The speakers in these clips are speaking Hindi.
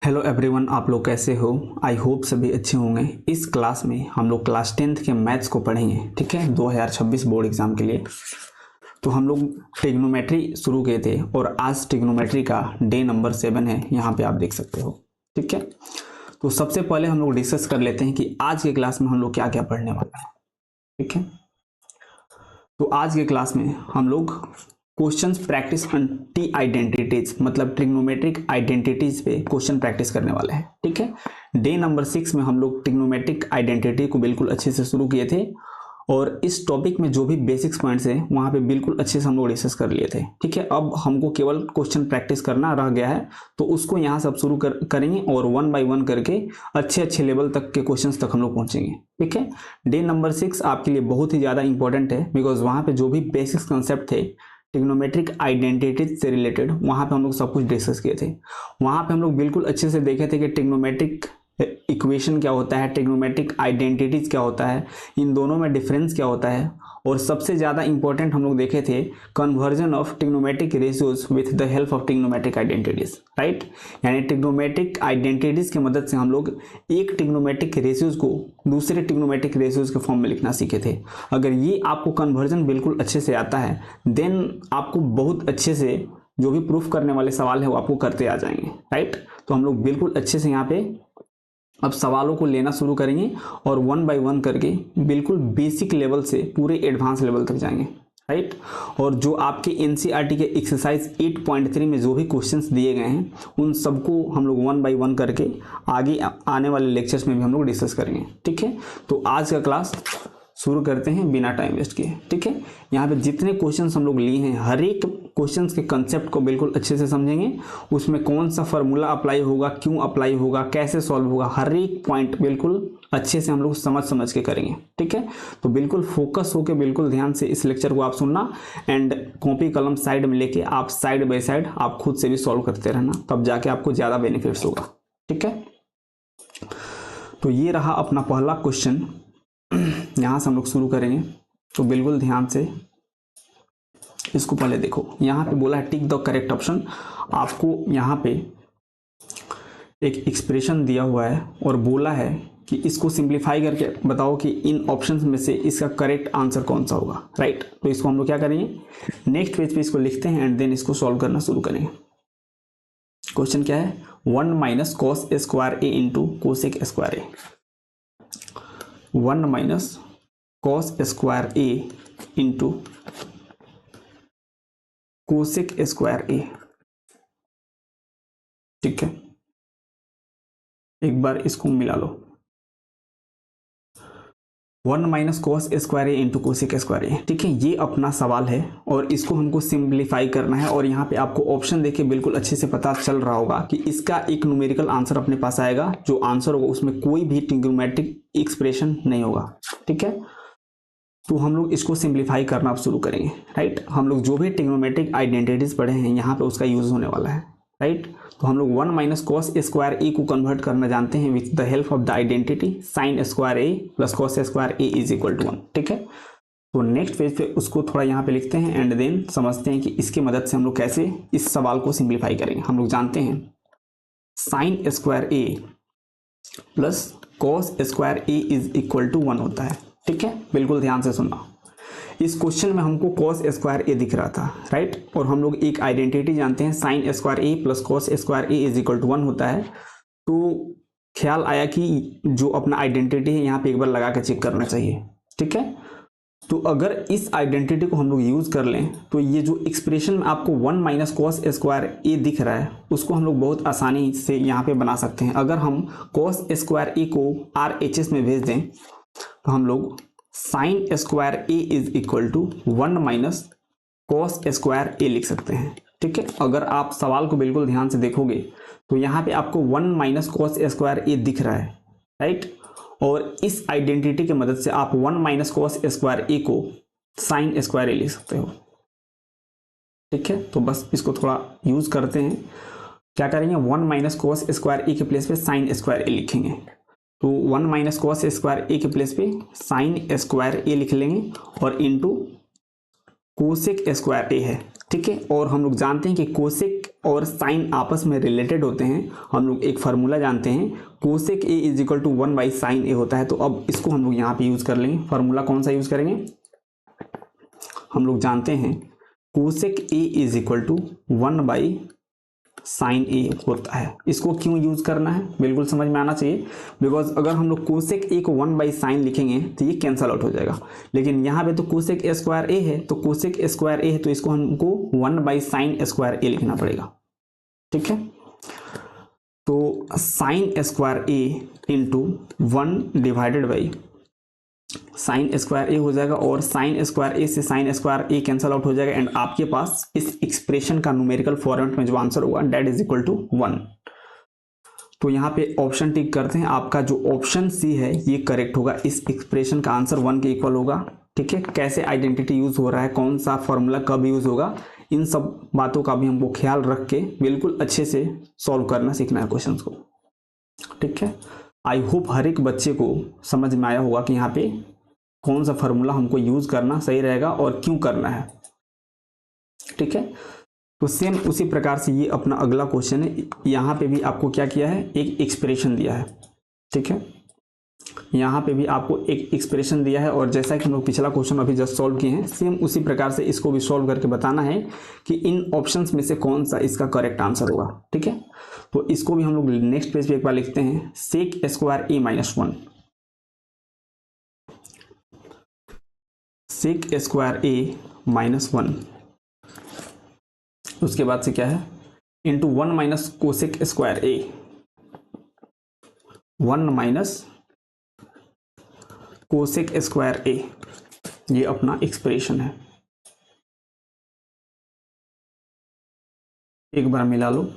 हेलो एवरीवन, आप लोग कैसे हो? आई होप सभी अच्छे होंगे। इस क्लास में हम लोग क्लास 10th के मैथ्स को पढ़ेंगे, ठीक है, 2026 बोर्ड एग्जाम के लिए। तो हम लोग ट्रिग्नोमेट्री शुरू किए थे और आज ट्रिग्नोमेट्री का डे नंबर 7 है, यहाँ पे आप देख सकते हो, ठीक है। तो सबसे पहले हम लोग डिस्कस कर लेते हैं कि आज के क्लास में हम लोग क्या क्या पढ़ने वाले हैं, ठीक है। तो आज के क्लास में हम लोग questions practice on T identities, मतलब ट्रिग्नोमेट्रिक आइडेंटिटीज पे क्वेश्चन प्रैक्टिस करने वाले हैं, ठीक है। डे नंबर 6 में हम लोग ट्रिग्नोमेट्रिक आइडेंटिटी को बिल्कुल अच्छे से शुरू किए थे और इस टॉपिक में जो भी बेसिक्स पॉइंट्स हैं वहाँ पे बिल्कुल अच्छे से हम लोग डिस्कस कर लिए थे, ठीक है। अब हमको केवल क्वेश्चन प्रैक्टिस करना रह गया है, तो उसको यहाँ सब शुरू करेंगे और 1 बाय 1 करके अच्छे लेवल तक के क्वेश्चंस तक हम लोग पहुँचेंगे, ठीक है। डे नंबर 6 आपके लिए बहुत ही ज़्यादा इंपॉर्टेंट है, बिकॉज वहाँ पे जो भी बेसिक्स कंसेप्ट थे ट्रिग्नोमेट्रिक आइडेंटिटीज से रिलेटेड, वहाँ पे हम लोग सब कुछ डिस्कस किए थे। वहाँ पे हम लोग बिल्कुल अच्छे से देखे थे कि ट्रिग्नोमेट्रिक इक्वेशन क्या होता है, ट्रिग्नोमेट्रिक आइडेंटिटीज क्या होता है, इन दोनों में डिफरेंस क्या होता है, और सबसे ज़्यादा इंपॉर्टेंट हम लोग देखे थे conversion of trigonometric ratios with the help of trigonometric identities, right. यानी ट्रिग्नोमेट्रिक आइडेंटिटीज की मदद से हम लोग एक ट्रिग्नोमेट्रिक रेशियोज को दूसरे ट्रिग्नोमेट्रिक रेशियोज के फॉर्म में लिखना सीखे थे। अगर ये आपको कन्वर्जन बिल्कुल अच्छे से आता है देन आपको बहुत अच्छे से जो भी प्रूफ करने वाले सवाल है वो आपको करते आ जाएंगे, राइट। तो हम लोग बिल्कुल अच्छे से यहाँ पे अब सवालों को लेना शुरू करेंगे और 1 बाय 1 करके बिल्कुल बेसिक लेवल से पूरे एडवांस लेवल तक जाएंगे, राइट। और जो आपके एनसीईआरटी के एक्सरसाइज 8.3 में जो भी क्वेश्चंस दिए गए हैं उन सबको हम लोग 1 बाय 1 करके आगे आने वाले लेक्चर्स में भी हम लोग डिस्कस करेंगे, ठीक है। तो आज का क्लास शुरू करते हैं बिना टाइम वेस्ट किए, ठीक है। यहाँ पे जितने क्वेश्चंस हम लोग लिए हैं हर एक क्वेश्चंस के कंसेप्ट को बिल्कुल अच्छे से समझेंगे, उसमें कौन सा फार्मूला अप्लाई होगा, क्यों अप्लाई होगा, कैसे सॉल्व होगा, हर एक पॉइंट बिल्कुल अच्छे से हम लोग समझ के करेंगे, ठीक है। तो बिल्कुल फोकस होकर बिल्कुल ध्यान से इस लेक्चर को आप सुनना एंड कॉपी कलम साइड में लेके आप साइड बाय साइड आप खुद से भी सॉल्व करते रहना, तब जाके आपको ज़्यादा बेनिफिट्स होगा, ठीक है। तो ये रहा अपना पहला क्वेश्चन, यहाँ से हम लोग शुरू करेंगे। तो बिल्कुल ध्यान से इसको पहले देखो, यहाँ पे बोला है टिक द करेक्ट ऑप्शन। आपको यहाँ पे एक एक्सप्रेशन दिया हुआ है और बोला है कि इसको सिंप्लीफाई करके बताओ कि इन ऑप्शंस में से इसका करेक्ट आंसर कौन सा होगा, राइट। तो इसको हम लोग क्या करेंगे, नेक्स्ट पेज पे इसको लिखते हैं एंड देन इसको सॉल्व करना शुरू करेंगे। क्वेश्चन क्या है, 1 minus cos square A into cosec square A, 1 minus cos square A into cosec square a, ठीक है। एक बार इसको मिला लो, 1 minus cos square A into cosec square a, ठीक है। ये अपना सवाल है और इसको हमको सिंप्लीफाई करना है और यहाँ पे आपको ऑप्शन देके बिल्कुल अच्छे से पता चल रहा होगा कि इसका एक न्यूमेरिकल आंसर अपने पास आएगा, जो आंसर होगा उसमें कोई भी ट्रिग्नोमेट्रिक एक्सप्रेशन नहीं होगा, ठीक है। तो हम लोग इसको सिंप्लीफाई करना अब शुरू करेंगे, राइट। हम लोग जो भी ट्रिग्नोमेट्रिक आइडेंटिटीज पढ़े हैं यहाँ पे उसका यूज होने वाला है, राइट। तो हम लोग 1 माइनस कॉस स्क्वायर ए को कन्वर्ट करना जानते हैं with the help of the identity sine square A plus cos square A is equal to 1, ठीक है। तो नेक्स्ट पेज पे उसको थोड़ा यहाँ पे लिखते हैं एंड देन समझते हैं कि इसकी मदद से हम लोग कैसे इस सवाल को सिंप्लीफाई करेंगे। हम लोग जानते हैं sine square A plus cos square A is equal to 1 होता है, ठीक है। बिल्कुल ध्यान से सुनना, इस क्वेश्चन में हमको कॉस स्क्वायर ए दिख रहा था, राइट। और हम लोग एक आइडेंटिटी जानते हैं sine square A plus cos square A is equal to 1 होता है। तो ख्याल आया कि जो अपना आइडेंटिटी है यहाँ पे एक बार लगा के चेक करना चाहिए, ठीक है। तो अगर इस आइडेंटिटी को हम लोग यूज कर लें तो ये जो एक्सप्रेशन में आपको 1 माइनस कॉस स्क्वायर ए दिख रहा है उसको हम लोग बहुत आसानी से यहाँ पे बना सकते हैं। अगर हम कॉस स्क्वायर ए को RHS में भेज दें तो हम लोग sine square A is equal to 1 minus cos square A लिख सकते हैं, ठीक है। अगर आप सवाल को बिल्कुल ध्यान से देखोगे तो यहाँ पे आपको 1 माइनस कॉस स्क्वायर ए दिख रहा है, राइट। और इस आइडेंटिटी की मदद से आप 1 माइनस कॉस स्क्वायर ए को साइन स्क्वायर ए लिख सकते हो, ठीक है। तो बस इसको थोड़ा यूज करते हैं, क्या करेंगे, 1 माइनस कॉस स्क्वायर ए के प्लेस पे साइन स्क्वायर ए लिखेंगे। तो 1 माइनस कॉस स्क्वायर ए के प्लेस पे साइन स्क्वायर ए लिख लेंगे और इंटू कोसेक स्क्वायर ए है, ठीक है। और हम लोग जानते हैं कि कोसेक और साइन आपस में रिलेटेड होते हैं, हम लोग एक फार्मूला जानते हैं cosec A is equal to 1/sin A होता है। तो अब इसको हम लोग यहाँ पे यूज कर लेंगे। फार्मूला कौन सा यूज करेंगे? हम लोग जानते हैं cosec A is equal to 1/sin A होता है। इसको क्यों यूज करना है बिल्कुल समझ में आना चाहिए, बिकॉज अगर हम लोग कोसेक ए को 1/sin लिखेंगे तो ये कैंसल आउट हो जाएगा, लेकिन यहाँ पे तो कोसेक ए स्क्वायर ए है, तो कोसेक ए स्क्वायर ए है तो इसको हमको 1/sin स्क्वायर ए लिखना पड़ेगा। ठीक है, तो sine square A into 1 divided by sine square ए हो जाएगा, और साइन स्क्वायर ए से sine square A cancel out हो जाएगा, एंड आपके पास इस एक्सप्रेशन का न्यूमेरिकल फॉर्मेट में जो आंसर होगा डेट इज इक्वल टू 1। तो यहाँ पे ऑप्शन टिक करते हैं। आपका जो ऑप्शन सी है ये करेक्ट होगा, इस एक्सप्रेशन का आंसर 1 के इक्वल होगा। ठीक है, कैसे आइडेंटिटी यूज हो रहा है, कौन सा फॉर्मूला कब यूज होगा, इन सब बातों का भी हमको ख्याल रख के बिल्कुल अच्छे से सॉल्व करना सीखना है क्वेश्चंस को। ठीक है, आई होप हर एक बच्चे को समझ में आया होगा कि यहाँ पे कौन सा फार्मूला हमको यूज करना सही रहेगा और क्यों करना है। ठीक है, तो सेम उसी प्रकार से ये अपना अगला क्वेश्चन है। यहाँ पे भी आपको क्या किया है, एक एक्सप्रेशन दिया है। ठीक है, यहाँ पे भी आपको एक एक्सप्रेशन दिया है, और जैसा कि हम लोग पिछला क्वेश्चन अभी जस्ट सॉल्व किए हैं, सेम उसी प्रकार से इसको भी सॉल्व करके बताना है कि इन ऑप्शंस में से कौन सा इसका करेक्ट आंसर होगा। ठीक है, तो इसको भी हम लोग नेक्स्ट पेज पे एक बार लिखते हैं। Sec square A minus 1, sec square A minus 1, उसके बाद से क्या है, into 1 minus cosec square A, 1 minus cosec square ए, ये अपना एक्सप्रेशन है। एक बार मिला लो,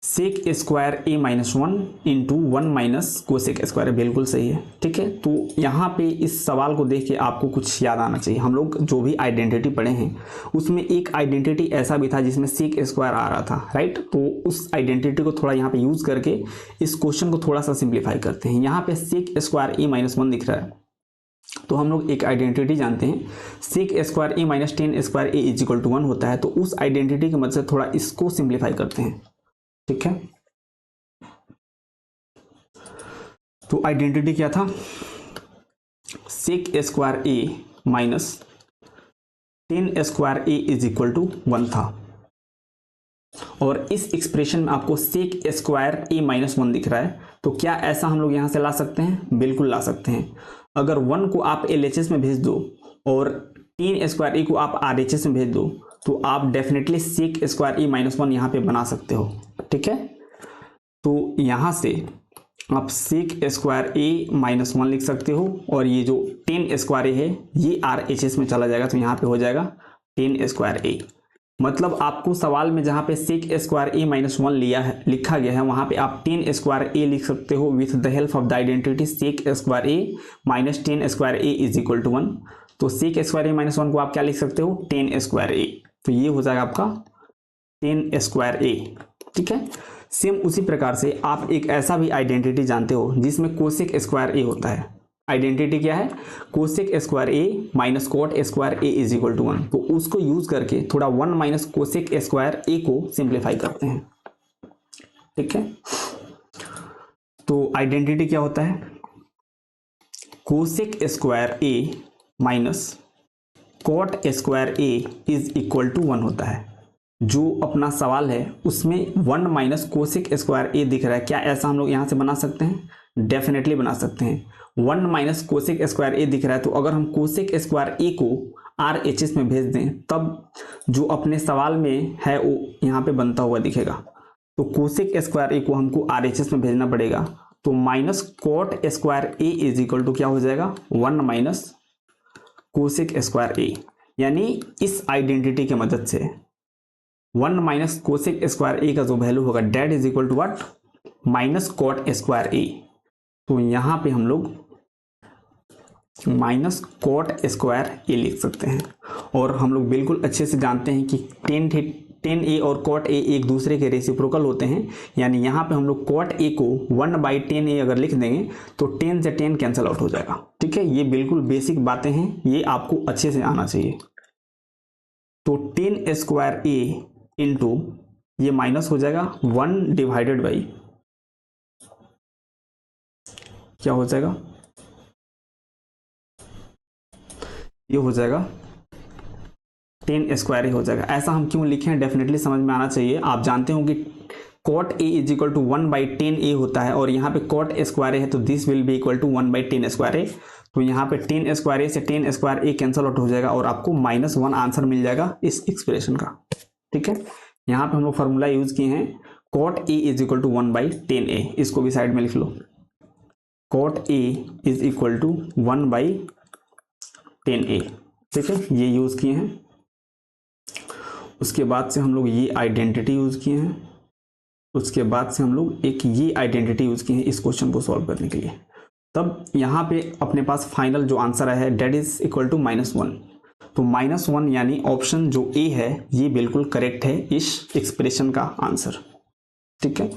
sec square A minus 1 into 1 minus cosec square, बिल्कुल सही है। ठीक है, तो यहाँ पे इस सवाल को देख के आपको कुछ याद आना चाहिए। हम लोग जो भी आइडेंटिटी पढ़े हैं उसमें एक आइडेंटिटी ऐसा भी था जिसमें सेक स्क्वायर आ रहा था, राइट। तो उस आइडेंटिटी को थोड़ा यहाँ पे यूज करके इस क्वेश्चन को थोड़ा सा सिंप्लीफाई करते हैं। यहाँ पे सेक स्क्वायर ए माइनस 1 दिख रहा है, तो हम लोग एक आइडेंटिटी जानते हैं sec square A minus 10 square A is equal to 1 होता है। तो उस आइडेंटिटी की मदद से थोड़ा इसको सिंप्लीफाई करते हैं। ठीक है, तो आइडेंटिटी क्या था, sec square A minus 10 square A is equal to 1 था, और इस एक्सप्रेशन में आपको सेक स्क्वायर ए माइनस 1 दिख रहा है। तो क्या ऐसा हम लोग यहां से ला सकते हैं? बिल्कुल ला सकते हैं। अगर 1 को आप LHS में भेज दो और 10 स्क्वायर ए को आप RHS में भेज दो, तो आप definitely sec square A minus 1 यहाँ पे बना सकते हो। ठीक है, तो यहाँ से आप सेक स्क्वायर ए माइनस 1 लिख सकते हो, और ये जो 10 स्क्वायर ए है ये RHS में चला जाएगा, तो यहाँ पे हो जाएगा 10 स्क्वायर ए। मतलब आपको सवाल में जहाँ पे सेक स्क्वायर ए माइनस 1 लिखा गया है, वहाँ पे आप 10 स्क्वायर ए लिख सकते हो with the help of the identity sec square A minus 10 square A is equal to 1। तो सेक स्क्वायर ए माइनस 1 को आप क्या लिख सकते हो, 10 स्क्वायर ए। तो ये हो जाएगा आपका 10 स्क्वायर ए। ठीक है, सेम उसी प्रकार से आप एक ऐसा भी आइडेंटिटी जानते हो जिसमें कोसेक स्क्वायर ए होता है। आइडेंटिटी क्या है, cosec square A minus cot square A is equal to 1। तो उसको यूज करके थोड़ा 1 माइनस कोसेक स्क्वायर ए को सिंप्लीफाई करते हैं। ठीक है, तो आइडेंटिटी क्या होता है, cosec square A minus cot square A is equal to 1 होता है। जो अपना सवाल है उसमें 1 माइनस कोसेक स्क्वायर ए दिख रहा है, क्या ऐसा हम लोग यहां से बना सकते हैं? डेफिनेटली बना सकते हैं। 1 माइनस कोसेक स्क्वायर ए दिख रहा है, तो अगर हम कोसेक स्क्वायर ए को RHS में भेज दें तब जो अपने सवाल में है वो यहाँ पे बनता हुआ दिखेगा। तो कोसेक स्क्वायर ए को हमको RHS में भेजना पड़ेगा, तो minus cot square A is equal to क्या हो जाएगा, 1 माइनस कोसेक स्क्वायर ए। यानी इस आइडेंटिटी की मदद से 1 माइनस कोसेक स्क्वायर ए का जो वैल्यू होगा that is equal to what, minus cot square A. तो यहां पे हम लोग माइनस कॉट स्क्वायर ए लिख सकते हैं, और हम लोग बिल्कुल अच्छे से जानते हैं कि 10 ए और कॉट ए एक दूसरे के रेसिप्रोकल होते हैं। यानी यहाँ पे हम लोग कॉट ए को 1/10 ए अगर लिख देंगे तो 10 से 10 कैंसिल आउट हो जाएगा। ठीक है, ये बिल्कुल बेसिक बातें हैं, ये आपको अच्छे से आना चाहिए। तो 10 स्क्वायर ए इंटू ये माइनस हो जाएगा 1 डिवाइडेड बाई, क्या हो जाएगा, ये हो जाएगा 10 स्क्वायर ही हो जाएगा। ऐसा हम क्यों लिखे हैं डेफिनेटली समझ में आना चाहिए। आप जानते हो कि cot A is equal to 1/10 होता है और यहाँ पे कॉट स्क्वायर है तो this will be equal to 1/10 square. तो यहाँ पे 10 स्क्वायर से 10 स्क्वायर ए कैंसिल आउट हो जाएगा और आपको -1 आंसर मिल जाएगा इस एक्सप्रेशन का। ठीक है, यहाँ पे हम लोग फॉर्मूला यूज किए हैं cot A is equal to 1/10, इसको भी साइड में लिख लो। Cot A is equal to 1/10, ठीक है, ये यूज किए हैं। उसके बाद से हम लोग ये आइडेंटिटी यूज किए हैं। उसके बाद से हम लोग एक ये आइडेंटिटी यूज की है इस क्वेश्चन को सॉल्व करने के लिए। तब यहाँ पे अपने पास फाइनल जो आंसर है डेट इज इक्वल टू -1। तो -1 यानी ऑप्शन जो ए है ये बिल्कुल करेक्ट है इस एक्सप्रेशन का आंसर। ठीक है,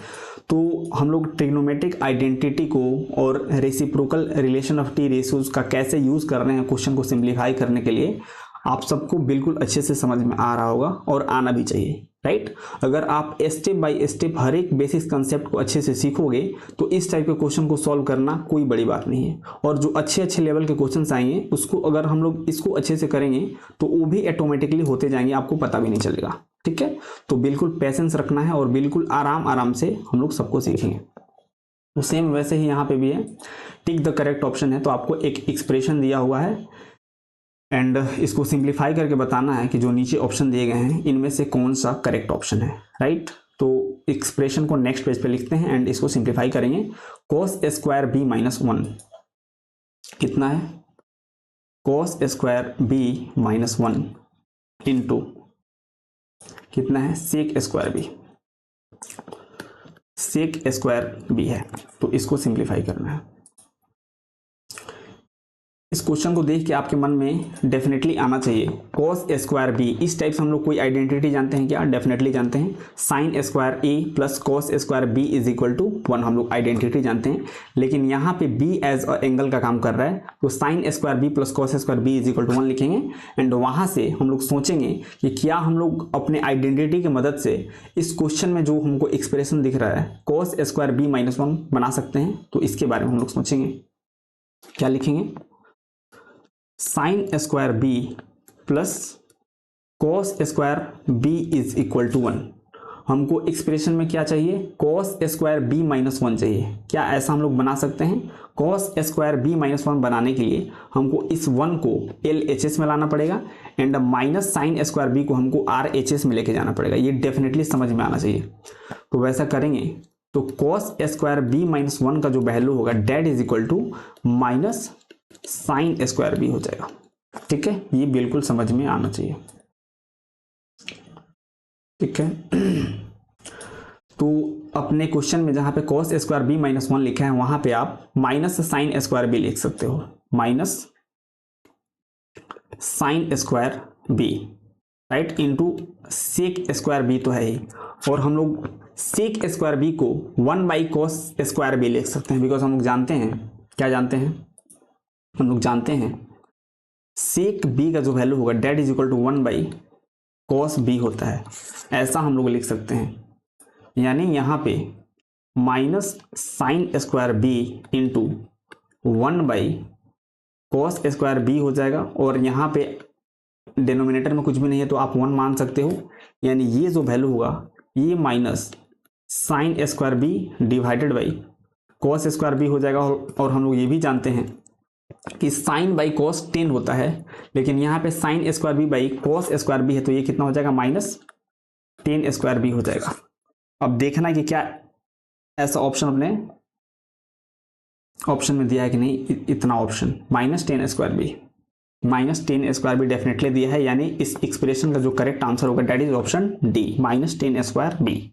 तो हम लोग ट्रिग्नोमेट्रिक आइडेंटिटी को और reciprocal relation of T ratios का कैसे यूज कर रहे हैं क्वेश्चन को सिंप्लीफाई करने के लिए आप सबको बिल्कुल अच्छे से समझ में आ रहा होगा और आना भी चाहिए, राइट। अगर आप स्टेप बाय स्टेप हर एक बेसिक कंसेप्ट को अच्छे से सीखोगे तो इस टाइप के क्वेश्चन को सॉल्व करना कोई बड़ी बात नहीं है। और जो अच्छे अच्छे लेवल के क्वेश्चंस आएंगे उसको अगर हम लोग इसको अच्छे से करेंगे तो वो भी ऑटोमेटिकली होते जाएंगे, आपको पता भी नहीं चलेगा। ठीक है, तो बिल्कुल पेशेंस रखना है और बिल्कुल आराम आराम से हम लोग सबको सीखेंगे। तो सेम वैसे ही यहाँ पे भी है, टिक द करेक्ट ऑप्शन है। तो आपको एक एक्सप्रेशन दिया हुआ है एंड इसको सिंप्लीफाई करके बताना है कि जो नीचे ऑप्शन दिए गए हैं इनमें से कौन सा करेक्ट ऑप्शन है, राइट। तो एक्सप्रेशन को नेक्स्ट पेज पे लिखते हैं एंड इसको सिंप्लीफाई करेंगे। cos स्क्वायर बी -1 कितना है, cos स्क्वायर बी -1 इंटू कितना है, sec square B, sec square B है। तो इसको सिंप्लीफाई करना है। इस क्वेश्चन को देख के आपके मन में डेफिनेटली आना चाहिए cos स्क्वायर बी। इस टाइप से हम लोग कोई आइडेंटिटी जानते हैं क्या, डेफिनेटली जानते हैं। Sine square A plus cos square B is equal to 1 हम लोग आइडेंटिटी जानते हैं। लेकिन यहाँ पे b एज एंगल का काम कर रहा है तो sine square B plus cos square B is equal to 1 लिखेंगे एंड वहां से हम लोग सोचेंगे कि क्या हम लोग अपने आइडेंटिटी की मदद से इस क्वेश्चन में जो हमको एक्सप्रेशन दिख रहा है cos स्क्वायर बी -1 बना सकते हैं। तो इसके बारे में हम लोग सोचेंगे, क्या लिखेंगे, sine square B plus cos square B is equal to 1। हमको एक्सप्रेशन में क्या चाहिए, cos स्क्वायर बी -1 चाहिए। क्या ऐसा हम लोग बना सकते हैं, cos स्क्वायर बी -1 बनाने के लिए हमको इस 1 को LHS में लाना पड़ेगा and minus sine square B को हमको RHS में लेके जाना पड़ेगा। ये डेफिनेटली समझ में आना चाहिए। तो वैसा करेंगे तो cos स्क्वायर बी -1 का जो वैल्यू होगा that is equal to minus sine square B हो जाएगा। ठीक है, ये बिल्कुल समझ में आना चाहिए। ठीक है, तो अपने क्वेश्चन में जहां पे cos स्क्वायर बी -1 लिखा है वहां पे आप माइनस साइन स्क्वायर बी लिख सकते हो, minus sine square B, right, into sec square B तो है ही। और हम लोग सेक स्क्वायर बी को 1/cos स्क्वायर बी लिख सकते हैं बिकॉज हम लोग जानते हैं, क्या जानते हैं, हम लोग जानते हैं सेक बी का जो वैल्यू होगा that is equal to 1/cos B होता है। ऐसा हम लोग लिख सकते हैं, यानी यहाँ पे minus sine square B into 1/cos square B हो जाएगा। और यहाँ पे डिनोमिनेटर में कुछ भी नहीं है तो आप 1 मान सकते हो, यानी ये जो वैल्यू होगा ये minus sine square B divided by cos square B हो जाएगा। और हम लोग ये भी जानते हैं कि साइन बाई cos 10 होता है, लेकिन यहाँ पे sine square B by cos square B है तो ये कितना हो जाएगा, -10 स्क्वायर बी हो जाएगा। अब देखना है कि क्या ऐसा ऑप्शन अपने ऑप्शन में दिया है कि नहीं। इतना option -10 square B, -10 square B definitely दिया है, यानी इस एक्सप्रेशन का जो करेक्ट आंसर होगा that is option D, -10 square B.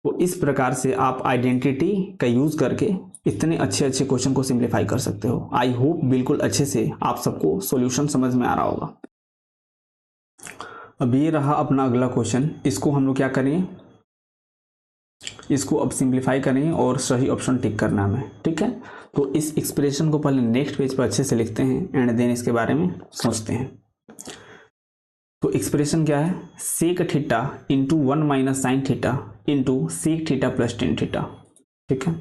तो इस प्रकार से आप आइडेंटिटी का यूज करके इतने अच्छे अच्छे क्वेश्चन को सिंप्लीफाई कर सकते हो। आई होप बिल्कुल अच्छे से आप सबको सॉल्यूशन समझ में आ रहा होगा। अब ये रहा अपना अगला क्वेश्चन, इसको हम लोग क्या करेंगे, इसको अब सिंप्लीफाई करेंगे और सही ऑप्शन टिक करना है हमें। ठीक है, तो इस एक्सप्रेशन को पहले नेक्स्ट पेज पर अच्छे से लिखते हैं एंड देन इसके बारे में सोचते हैं। तो एक्सप्रेशन क्या है, sec theta into 1 minus sine theta into sec theta plus tan theta. ठीक है,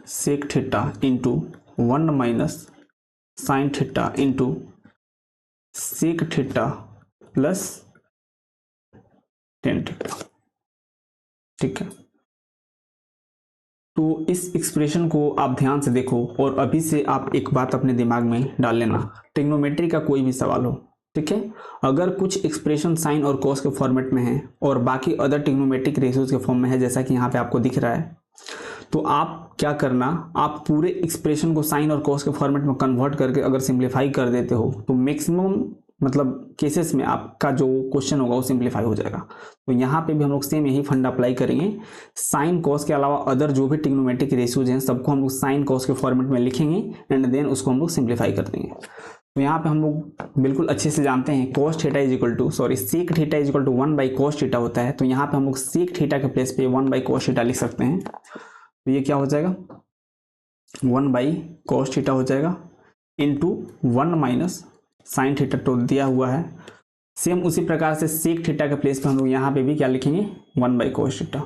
sec theta into 1 minus sine theta into sec theta plus tan theta. ठीक है, तो इस एक्सप्रेशन को आप ध्यान से देखो और अभी से आप एक बात अपने दिमाग में डाल लेना, ट्रिग्नोमेट्री का कोई भी सवाल हो, ठीक है, अगर कुछ एक्सप्रेशन साइन और कॉस के फॉर्मेट में है और बाकी अदर ट्रिग्नोमेट्रिक रेशियोज के फॉर्म में है, जैसा कि यहाँ पे आपको दिख रहा है, तो आप क्या करना, आप पूरे एक्सप्रेशन को साइन और कॉस के फॉर्मेट में कन्वर्ट करके अगर सिंप्लीफाई कर देते हो तो मैक्सिमम मतलब केसेस में आपका जो क्वेश्चन होगा वो सिंप्लीफाई हो जाएगा। तो यहाँ पे भी हम लोग सेम यही फंडा अप्लाई करेंगे, साइन कॉस के अलावा अदर जो भी ट्रिग्नोमेट्रिक रेशियोज हैं सबको हम लोग साइन कॉस के फॉर्मेट में लिखेंगे एंड देन उसको हम लोग सिंप्लीफाई कर देंगे। तो यहाँ पे हम लोग बिल्कुल अच्छे से जानते हैं cos theta is equal to sec theta is equal to 1 by cos theta होता है। तो यहाँ पे हम लोग सेक थीटा के प्लेस पे 1 बाई cos थीटा लिख सकते हैं। तो ये क्या हो जाएगा, 1 बाई cos थीटा हो जाएगा इंटू 1 माइनस साइन थीटा तो दिया हुआ है। सेम उसी प्रकार से सेक थीटा के प्लेस पे हम लोग यहाँ पे भी क्या लिखेंगे, 1 बाई cos थीटा।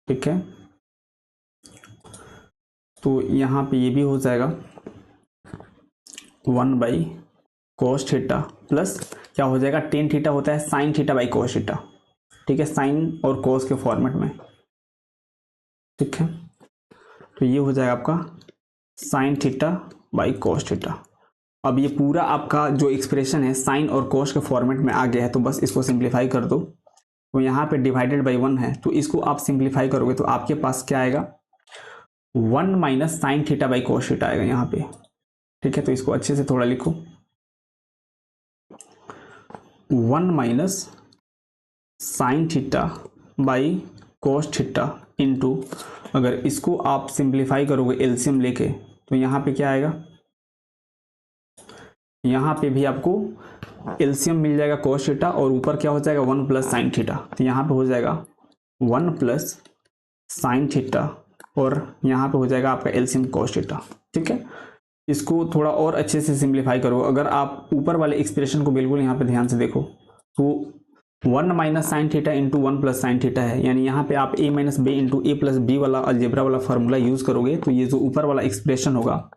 ठीक है, तो यहाँ पे ये भी हो जाएगा 1 बाई cos थीटा प्लस क्या हो जाएगा, टेन थीटा होता है sign theta by cos theta. ठीक है, साइन और cos के फॉर्मेट में। ठीक है, तो ये हो जाएगा आपका sign theta by cos theta. अब ये पूरा आपका जो एक्सप्रेशन है साइन और cos के फॉर्मेट में आ गया है, तो बस इसको सिंप्लीफाई कर दो। तो यहाँ पे डिवाइडेड बाई 1 है, तो इसको आप सिंप्लीफाई करोगे तो आपके पास क्या आएगा, 1 minus sine theta by cos theta आएगा यहाँ पे। ठीक है, तो इसको अच्छे से थोड़ा लिखो, 1 minus sine theta by cos theta into, अगर इसको आप सिंप्लीफाई करोगे एलसीएम लेके तो यहाँ पे क्या आएगा, यहाँ पे भी आपको एलसीएम मिल जाएगा cos थीटा और ऊपर क्या हो जाएगा 1 प्लस साइन थीटा। तो यहाँ पे हो जाएगा 1 प्लस साइन थीटा और यहाँ पे हो जाएगा आपका एलसीएम cos थीटा। ठीक है, इसको थोड़ा और अच्छे से सिंप्लीफाई करो। अगर आप ऊपर वाले एक्सप्रेशन को बिल्कुल यहाँ पे ध्यान से देखो तो 1 minus sine theta into 1 plus sine theta है, यानी यहाँ पे आप a minus B into A plus B वाला अलजेब्रा वाला फार्मूला यूज करोगे तो ये जो ऊपर वाला एक्सप्रेशन होगा,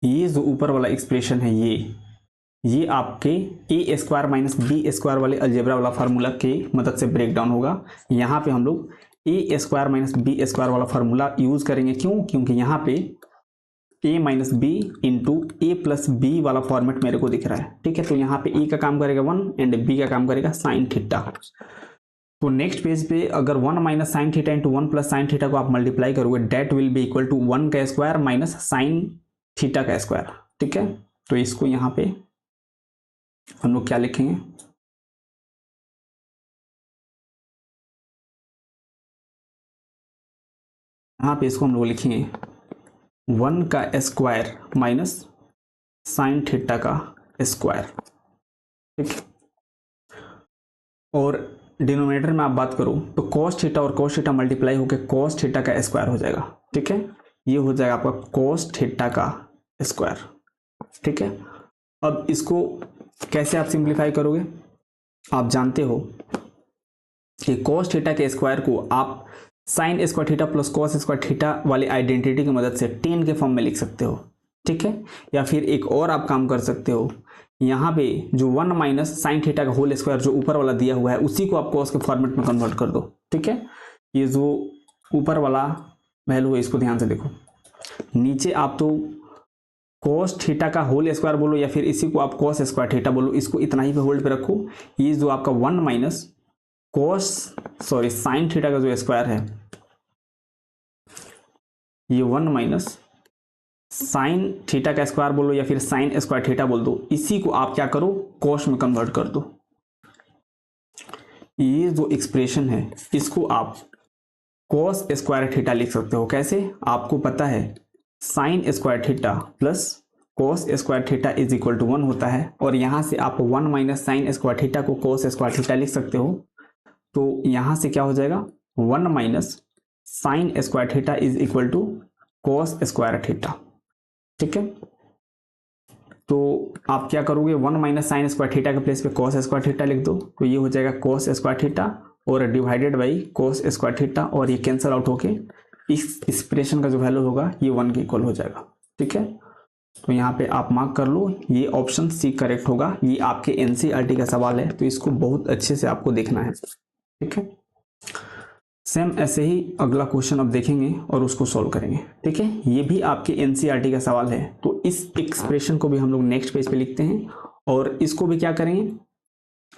ये जो ऊपर वाला एक्सप्रेशन है ये आपके ए स्क्वायर माइनस बी स्क्वायर वाले अलजेब्रा वाला फार्मूला के मदद से ब्रेक डाउन होगा। यहाँ पे हम लोग ए स्क्वायर माइनस बी स्क्वायर वाला फार्मूला यूज करेंगे, क्यों, क्योंकि यहाँ पे ए minus B into A plus B वाला फॉर्मेट मेरे को दिख रहा है। ठीक है, तो यहाँ पे ए का काम करेगा 1 एंड बी का काम करेगा साइन थीटा। तो नेक्स्ट पेज पे अगर 1 minus sine theta into 1 plus sine theta को आप मल्टीप्लाई करोगे, that will be equal to 1 का स्क्वायर माइनस साइन थीटा का स्क्वायर। ठीक है, तो इसको यहाँ पे हम लोग क्या लिखेंगे, यहाँ पे इसको हम लोग लिखेंगे 1 का स्क्वायर माइनस साइन थीटा का स्क्वायर। ठीक, और डिनोमिनेटर में आप बात करो तो cos थीटा और cos थीटा मल्टीप्लाई होकर cos थीटा का स्क्वायर हो जाएगा। ठीक है, ये हो जाएगा आपका cos थीटा का स्क्वायर। ठीक है, अब इसको कैसे आप सिंप्लीफाई करोगे, आप जानते हो कि cos थीटा के स्क्वायर को आप sine square theta plus cos square theta वाली आइडेंटिटी की मदद से टेन के फॉर्म में लिख सकते हो। ठीक है, या फिर एक और आप काम कर सकते हो, यहाँ पे जो 1 माइनस साइन थीटा का होल स्क्वायर जो ऊपर वाला दिया हुआ है उसी को आप cos के फॉर्मेट में कन्वर्ट कर दो। ठीक है, ये जो ऊपर वाला वैल्यू है इसको ध्यान से देखो, नीचे आप तो cos थीटा का होल स्क्वायर बोलो या फिर इसी को आप cos स्क्वायर थीटा बोलो, इसको इतना ही पे होल्ड पे रखो। ये जो आपका 1 माइनस साइन थीटा का जो स्क्वायर है, ये 1 माइनस साइन थीटा का स्क्वायर बोलो या फिर साइन स्क्वायर थीटा बोल दो, इसी को आप क्या करो cos में कन्वर्ट कर दो। ये जो एक्सप्रेशन है इसको आप cos स्क्वायर थीटा लिख सकते हो। कैसे, आपको पता है sine square theta plus cos square theta is equal to 1 होता है, और यहां से आप 1 माइनस साइन स्क्वायर थीटा को cos स्क्वायर थीटा लिख सकते हो। तो यहां से क्या हो जाएगा, 1 minus sine square theta is equal to cos square theta. ठीक है, तो आप क्या करोगे, 1 माइनस साइन स्क्वायर थीटा के प्लेस पे कॉस स्क्वायर थीटा लिख दो, तो ये हो जाएगा कॉस स्क्वायर थीटा और divided by cos square theta, और ये कैंसिल आउट होके इस एक्सप्रेशन का जो वैल्यू होगा ये 1 के इक्वल हो जाएगा। ठीक है, तो यहाँ पे आप मार्क कर लो, ये ऑप्शन सी करेक्ट होगा। ये आपके एनसीईआरटी का सवाल है, तो इसको बहुत अच्छे से आपको देखना है। ठीक है, सेम ऐसे ही अगला क्वेश्चन अब देखेंगे और उसको सॉल्व करेंगे। ठीक है, ये भी आपके एनसीईआरटी का सवाल है, तो इस एक्सप्रेशन को भी हम लोग नेक्स्ट पेज पे लिखते हैं और इसको भी क्या करेंगे,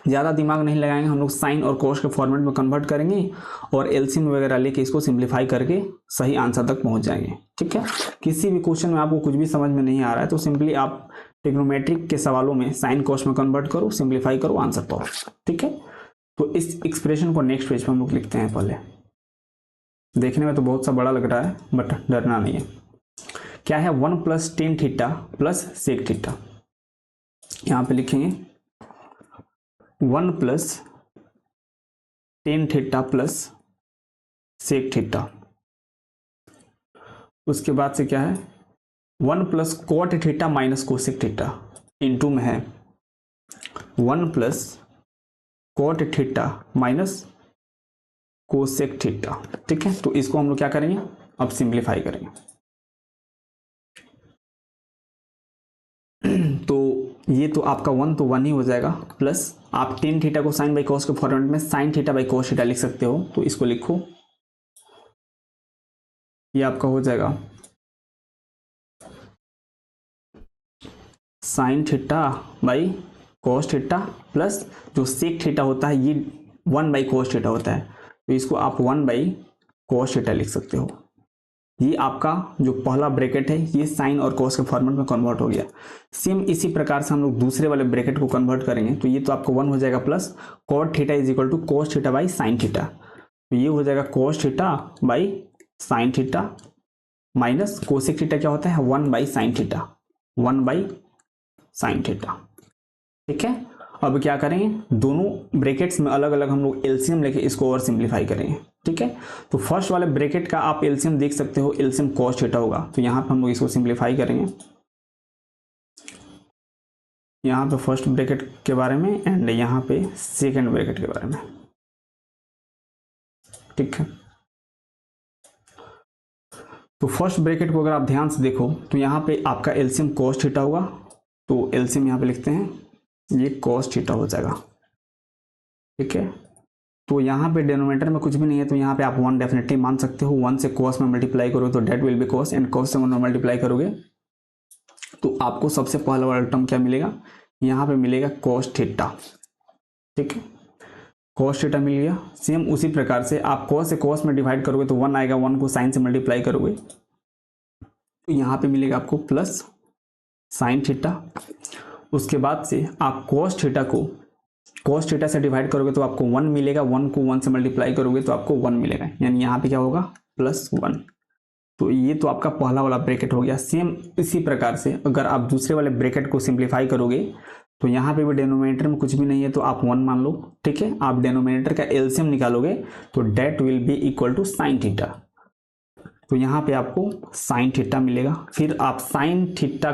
ज़्यादा दिमाग नहीं लगाएंगे, हम लोग साइन और कोस के फॉर्मेट में कन्वर्ट करेंगे और एलसीएम वगैरह लेके इसको सिंप्लीफाई करके सही आंसर तक पहुंच जाएंगे। ठीक है, किसी भी क्वेश्चन में आपको कुछ भी समझ में नहीं आ रहा है तो सिंपली आप ट्रिग्नोमेट्रिक के सवालों में साइन कोस में कन्वर्ट करो, सिंप्लीफाई करो, आंसर पाओ। ठीक है, तो इस एक्सप्रेशन को नेक्स्ट पेज पर हम लोग लिखते हैं। पहले देखने में तो बहुत सा बड़ा लग रहा है बट डरना नहीं है। क्या है, 1 plus tan theta plus sec theta. यहां पे लिखेंगे 1 plus tan theta plus sec theta. उसके बाद से क्या है, 1 plus cot theta minus cosec theta, into में है 1 plus cot theta minus cosec theta. ठीक है, तो इसको हम लोग क्या करेंगे, अब सिंप्लीफाई करेंगे। तो ये तो आपका 1 तो 1 ही हो जाएगा, प्लस आप टेन थीटा को साइन बाई कॉस के फॉर्मेट में sine theta by cos theta लिख सकते हो, तो इसको लिखो, ये आपका हो जाएगा sign theta by cos theta plus जो सेक थीटा होता है ये 1 बाई कॉस थीटा होता है, तो इसको आप 1 बाई कॉस थीटा लिख सकते हो। ये आपका जो पहला ब्रैकेट है ये साइन और कॉस के फॉर्मेट में कन्वर्ट हो गया। सेम इसी प्रकार से हम लोग दूसरे वाले ब्रैकेट को कन्वर्ट करेंगे, तो ये तो आपको 1 हो जाएगा plus cot theta is equal to cos theta by sine theta, तो ये हो जाएगा cos theta by sine theta minus cosec theta क्या होता है 1 by sine theta, 1 by sine theta. ठीक है, अब क्या करेंगे, दोनों ब्रैकेट्स में अलग अलग हम लोग एलसीएम लेके इसको और सिंप्लीफाई करेंगे। ठीक है, तो फर्स्ट वाले ब्रैकेट का आप एलसीएम देख सकते हो, एलसीएम कॉस थीटा होगा, तो यहां पे हम लोग इसको सिंप्लीफाई करेंगे, यहां पे फर्स्ट ब्रैकेट के बारे में एंड यहां पे सेकेंड ब्रैकेट के बारे में। ठीक है, तो फर्स्ट ब्रैकेट को अगर आप ध्यान से देखो तो यहाँ पे आपका एलसीएम कॉस थीटा होगा, तो एलसीएम यहाँ पे लिखते हैं, ये कॉस थीटा हो जाएगा। ठीक है, तो यहाँ पे डिनोमिनेटर में कुछ भी नहीं है, तो यहाँ पे आप 1 डेफिनेटली मान सकते हो, 1 से कॉस में मल्टीप्लाई करोगे तो that will be cos, and cos से 1 में मल्टीप्लाई करोगे तो आपको सबसे पहला वाला टर्म क्या मिलेगा, यहाँ पे मिलेगा कॉस थीटा। ठीक है, कॉस थीटा मिल गया। सेम उसी प्रकार से आप कॉस से कॉस में डिवाइड करोगे तो 1 आएगा, 1 को साइन से मल्टीप्लाई करोगे तो यहाँ पे मिलेगा आपको प्लस साइन थीटा। उसके बाद से आप कॉस थीटा को कॉस थीटा से डिवाइड करोगे तो आपको 1 मिलेगा, 1 को 1 से मल्टीप्लाई करोगे तो आपको 1 मिलेगा, यानी यहाँ पे क्या होगा प्लस 1। तो ये तो आपका पहला वाला ब्रैकेट हो गया। सेम इसी प्रकार से अगर आप दूसरे वाले ब्रैकेट को सिंप्लीफाई करोगे तो यहाँ पे भी डिनोमिनेटर में कुछ भी नहीं है तो आप 1 मान लो। ठीक है, आप डिनोमिनेटर का एलसीएम निकालोगे तो that will be equal to sine theta, तो यहाँ पे आपको साइन थीटा मिलेगा। फिर आप साइन थीटा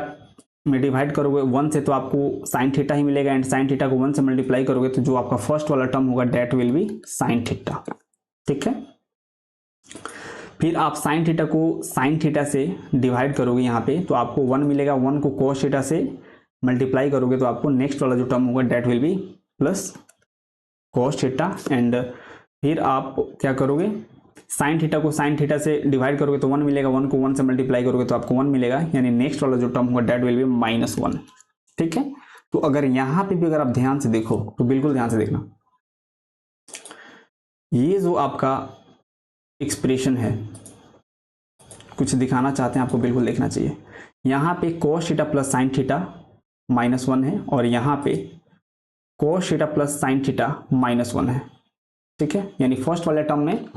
में डिवाइड करोगे 1 से तो आपको साइन थीटा ही मिलेगा, एंड साइन थीटा को 1 से मल्टीप्लाई करोगे तो जो आपका फर्स्ट वाला टर्म होगा that will be sine theta. ठीक है, फिर आप साइन थीटा को साइन थीटा से डिवाइड करोगे यहाँ पे तो आपको 1 मिलेगा, 1 को कॉस थीटा से मल्टीप्लाई करोगे तो आपको नेक्स्ट वाला जो टर्म होगा that will be plus cos theta, and फिर आप क्या करोगे, साइन थीटा को साइन थीटा से डिवाइड करोगे तो 1 मिलेगा, 1 को 1 से मल्टीप्लाई करोगे तो आपको 1 मिलेगा, यानी नेक्स्ट वाला जो टर्म होगा डेट विल बी माइनस 1। ठीक है, तो अगर यहाँ पे भी अगर आप ध्यान से देखो तो बिल्कुल ध्यान से देखना, ये जो आपका एक्सप्रेशन है कुछ दिखाना चाहते हैं आपको, बिल्कुल देखना चाहिए। यहाँ पे cos theta plus sine theta minus 1 है और यहाँ पे cos theta plus sine theta minus 1 है। ठीक है, यानी फर्स्ट वाले टर्म में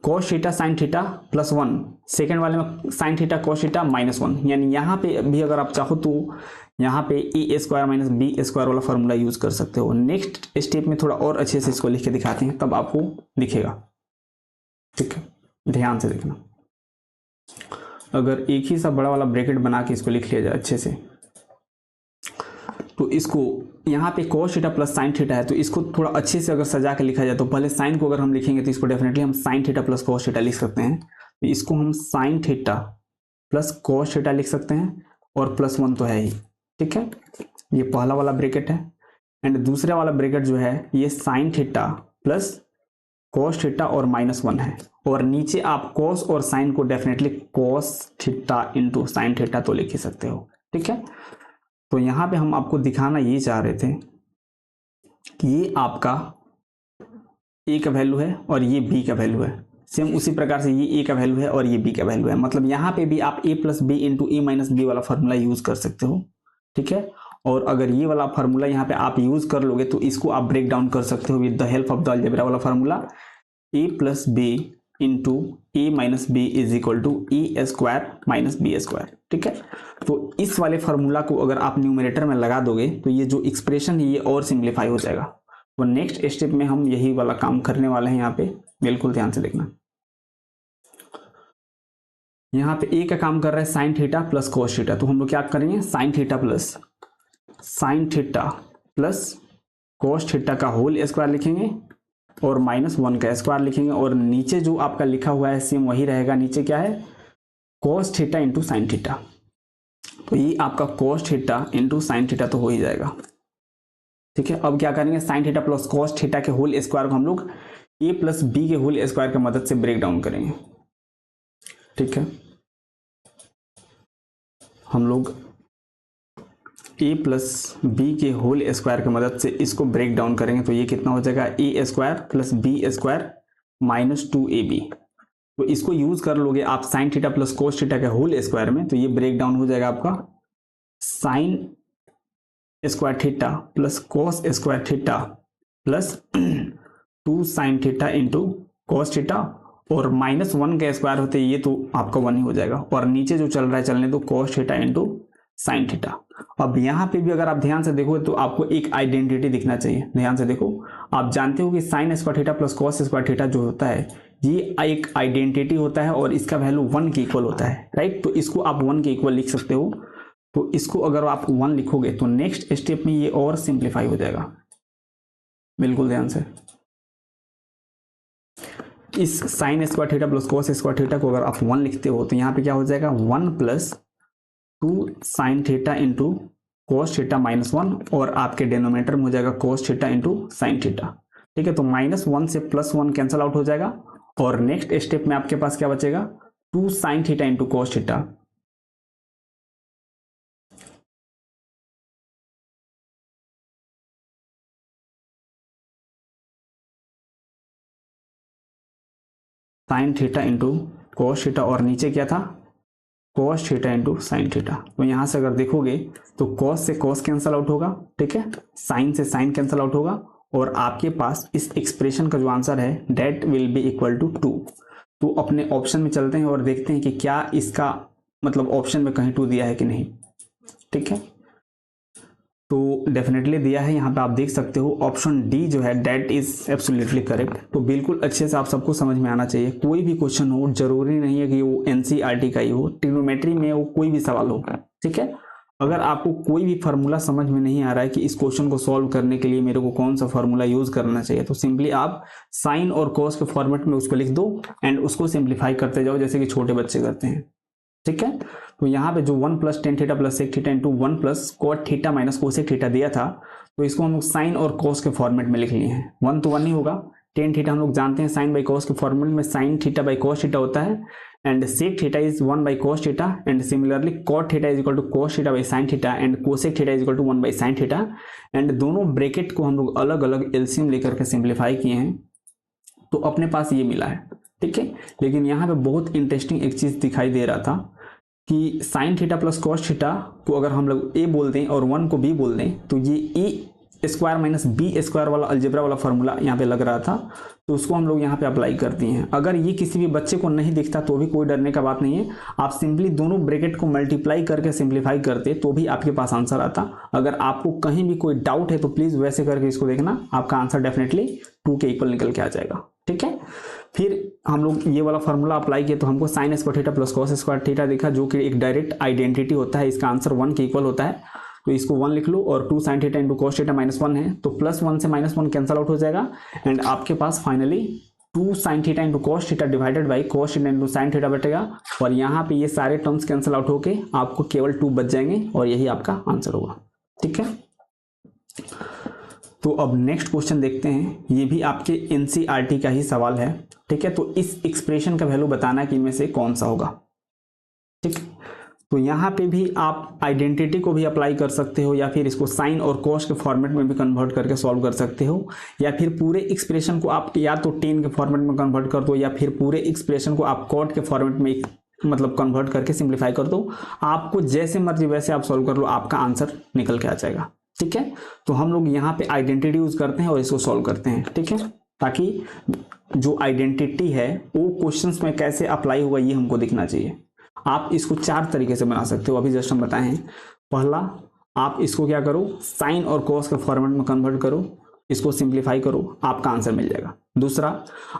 cos theta sine theta plus 1, second वाले में sine theta cos theta minus 1, यानी यहाँ पे भी अगर आप चाहो तो यहाँ पे ए स्क्वायर माइनस बी स्क्वायर वाला फॉर्मूला यूज कर सकते हो। नेक्स्ट स्टेप में थोड़ा और अच्छे से इसको लिख के दिखाते हैं तब आपको दिखेगा। ठीक है, ध्यान से देखना, अगर एक ही सा बड़ा वाला ब्रैकेट बना के इसको लिख लिया जाए अच्छे से तो इसको यहाँ पे cos theta plus sine theta है, तो इसको थोड़ा अच्छे से अगर सजा के लिखा जाए तो पहले साइन को अगर हम लिखेंगे तो इसको डेफिनेटली हम sign theta plus cos theta लिख सकते हैं। तो इसको हम sign theta plus cos theta लिख सकते हैं, और प्लस 1 तो है ही, ठीक है। ये पहला वाला ब्रैकेट है, एंड दूसरा वाला ब्रैकेट जो है ये sign theta plus cos theta और -1 है, और नीचे आप cos और साइन को definitely cos theta into sine theta तो लिख ही सकते हो, ठीक है। तो यहाँ पे हम आपको दिखाना ये चाह रहे थे कि ये आपका a का वैल्यू है और ये b का वैल्यू है। सेम उसी प्रकार से ये a का वैल्यू है और ये b का वैल्यू है, मतलब यहाँ पे भी आप a plus B into A minus B वाला फॉर्मूला यूज कर सकते हो, ठीक है। और अगर ये वाला फार्मूला यहाँ पे आप यूज कर लोगे तो इसको आप ब्रेक डाउन कर सकते हो with the help of the algebra वाला formula, a plus B into A minus b is equal to a square minus b square, ठीक है। तो इस वाले फार्मूला को अगर आप न्यूमरेटर में लगा दोगे तो ये जो एक्सप्रेशन है ये और सिंप्लीफाई हो जाएगा। तो नेक्स्ट स्टेप में हम यही वाला काम करने वाले हैं, यहाँ पे बिल्कुल ध्यान से देखना। यहाँ पे a का काम कर रहा है sign theta plus cos theta, तो हम लोग क्या करेंगे sign theta plus cos theta का होल स्क्वायर लिखेंगे और -1 का स्क्वायर लिखेंगे, और नीचे जो आपका लिखा हुआ है सेम वही रहेगा। नीचे क्या है cos theta into sine theta, तो ये आपका cos theta into sine theta तो हो ही जाएगा, ठीक है। अब क्या करेंगे sign theta plus cos theta के होल स्क्वायर को हम लोग a प्लस बी के होल स्क्वायर की मदद से ब्रेक डाउन करेंगे, ठीक है। हम लोग a प्लस बी के होल स्क्वायर की मदद से इसको ब्रेक डाउन करेंगे, तो ये कितना हो जाएगा a square plus B square minus 2ab। तो इसको यूज कर लोगे आप sine theta plus cos theta के होल स्क्वायर में, तो ये ब्रेक डाउन हो जाएगा आपका sine square theta plus cos square theta plus 2 sine theta into cos theta, और -1 का स्क्वायर होते ये तो आपका 1 ही हो जाएगा, और नीचे जो चल रहा है चलने तो cos theta into sine theta. अब यहाँ पे भी अगर आप ध्यान से देखो तो आपको एक आइडेंटिटी दिखना चाहिए। ध्यान से देखो, आप जानते हो कि sign square theta plus cos square theta जो होता है ये एक आइडेंटिटी होता है और इसका वैल्यू 1 के इक्वल होता है, राइट। तो इसको आप 1 के इक्वल लिख सकते हो। तो इसको अगर आप 1 लिखोगे तो नेक्स्ट स्टेप में ये और सिंप्लीफाई हो जाएगा। बिल्कुल ध्यान से, इस sign square theta plus cos square theta को अगर आप 1 लिखते हो तो यहाँ पे क्या हो जाएगा 1 plus 2 sine theta into cos theta -1, और आपके डिनोमिनेटर में हो जाएगा cos theta into sine theta, ठीक है। तो -1 से +1 कैंसल आउट हो जाएगा, और नेक्स्ट स्टेप में आपके पास क्या बचेगा 2 sine theta into cos theta, sign theta into cos theta, और नीचे क्या था cos theta into sine theta. तो यहां से अगर देखोगे तो cos से cos कैंसल आउट होगा, ठीक है, साइन से साइन कैंसल आउट होगा, और आपके पास इस एक्सप्रेशन का जो आंसर है that will be equal to 2। तो अपने ऑप्शन में चलते हैं और देखते हैं कि क्या इसका मतलब ऑप्शन में कहीं 2 दिया है कि नहीं, ठीक है। तो डेफिनेटली दिया है, यहाँ पे आप देख सकते हो ऑप्शन डी जो है डेट इज एब्सोल्युटली करेक्ट। तो बिल्कुल अच्छे से आप सबको समझ में आना चाहिए। कोई भी क्वेश्चन हो, जरूरी नहीं है कि वो एनसीईआरटी का ही हो, ट्रिग्नोमेट्री में वो कोई भी सवाल हो, ठीक है। अगर आपको कोई भी फार्मूला समझ में नहीं आ रहा है कि इस क्वेश्चन को सॉल्व करने के लिए मेरे को कौन सा फार्मूला यूज करना चाहिए, तो सिंपली आप साइन और cos के फॉर्मेट में उसको लिख दो एंड उसको सिंप्लीफाई करते जाओ जैसे कि छोटे बच्चे करते हैं, ठीक है। तो यहाँ पे जो 1 plus tan theta plus sec theta into 1 plus cot theta minus cosec theta दिया था, तो इसको हम लोग साइन और कॉस के फॉर्मेट में लिख लिए हैं। 1 तो 1 ही होगा, टेन थीटा हम लोग जानते हैं साइन बाई कॉस के फॉर्मेट में sine theta by cos theta होता है, and sec theta is 1 by cos theta, and similarly cot theta is equal to cos theta by sine theta, and cosec theta is equal to 1 by sine theta. And दोनों ब्रैकेट को हम लोग अलग अलग एलसीएम लेकर के सिंप्लीफाई किए हैं, तो अपने पास ये मिला है, ठीक है। लेकिन यहाँ पे बहुत इंटरेस्टिंग एक चीज दिखाई दे रहा था कि sign theta plus cos theta को अगर हम लोग ए बोल दें और 1 को बी बोल दें, तो ये ए स्क्वायर माइनस बी स्क्वायर वाला अलजेब्रा वाला फॉर्मूला यहाँ पे लग रहा था, तो उसको हम लोग यहाँ पे अप्लाई कर दिए हैं। अगर ये किसी भी बच्चे को नहीं दिखता तो भी कोई डरने का बात नहीं है, आप सिंपली दोनों ब्रैकेट को मल्टीप्लाई करके सिंप्लीफाई करते तो भी आपके पास आंसर आता। अगर आपको कहीं भी कोई डाउट है तो प्लीज वैसे करके इसको देखना, आपका आंसर डेफिनेटली 2 के इक्वल निकल के आ जाएगा, ठीक है। फिर हम लोग ये वाला फार्मूला अप्लाई किया तो हमको sign square theta plus cos square theta दिखा, जो कि एक डायरेक्ट आइडेंटिटी होता है, इसका आंसर 1 के इक्वल होता है। तो इसको 1 लिख लो, और 2 sin theta into cos theta -1 है, तो +1 से -1 कैंसल आउट हो जाएगा, एंड आपके पास finally 2 sin theta into cos theta divided by cos theta into sin theta बचेगा, और यहाँ पे ये सारे टर्म्स कैंसल आउट होके आपको केवल 2 बच जाएंगे, और यही आपका आंसर होगा। ठीक है, तो अब नेक्स्ट क्वेश्चन देखते हैं, ये भी आपके एनसीईआरटी का ही सवाल है। ठीक है, तो इस एक्सप्रेशन का वैल्यू बताना है कि इनमें से कौन सा होगा। ठीक, तो यहाँ पे भी आप आइडेंटिटी को भी अप्लाई कर सकते हो, या फिर इसको साइन और कॉस के फॉर्मेट में भी कन्वर्ट करके सॉल्व कर सकते हो, या फिर पूरे एक्सप्रेशन को आप या तो टेन के फॉर्मेट में कन्वर्ट कर दो, या फिर पूरे एक्सप्रेशन को आप कॉट के फॉर्मेट में मतलब कन्वर्ट करके सिंप्लीफाई कर दो। आपको जैसे मर्जी वैसे आप सॉल्व कर लो, आपका आंसर निकल के आ जाएगा। ठीक है, तो हम लोग यहाँ पे आइडेंटिटी यूज करते हैं और इसको सॉल्व करते हैं। ठीक है, ताकि जो आइडेंटिटी है वो क्वेश्चंस में कैसे अप्लाई होगा ये हमको दिखना चाहिए। आप इसको 4 तरीके से बना सकते हो, अभी जस्ट हम बताए हैं। पहला, आप इसको क्या करो, साइन और कॉस के फॉर्मेट में कन्वर्ट करो, इसको सिंप्लीफाई करो, आपका आंसर मिल जाएगा। दूसरा,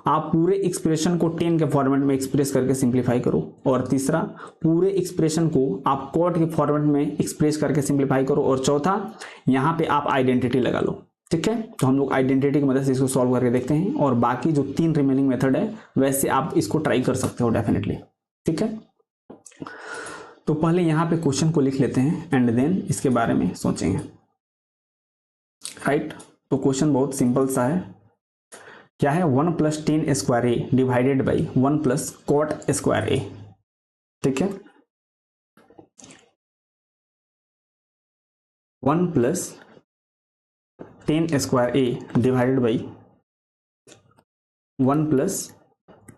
आप पूरे एक्सप्रेशन को टेन के फॉर्मेट में एक्सप्रेस करके सिंप्लीफाई करो, और तीसरा, पूरे एक्सप्रेशन को आप कॉट के फॉर्मेट में एक्सप्रेस करके सिंप्लीफाई करो, और चौथा, यहाँ पे आप आइडेंटिटी लगा लो। ठीक है, तो हम लोग आइडेंटिटी की मदद से इसको सॉल्व करके देखते हैं, और बाकी जो 3 रिमेनिंग मेथड है वैसे आप इसको ट्राई कर सकते हो डेफिनेटली। ठीक है, तो पहले यहाँ पे क्वेश्चन को लिख लेते हैं एंड देन इसके बारे में सोचेंगे। राइट, तो क्वेश्चन बहुत सिंपल सा है। क्या है, 1 + tan square a divided by 1 + cot square a. ठीक है, 1 + tan square a divided by 1 +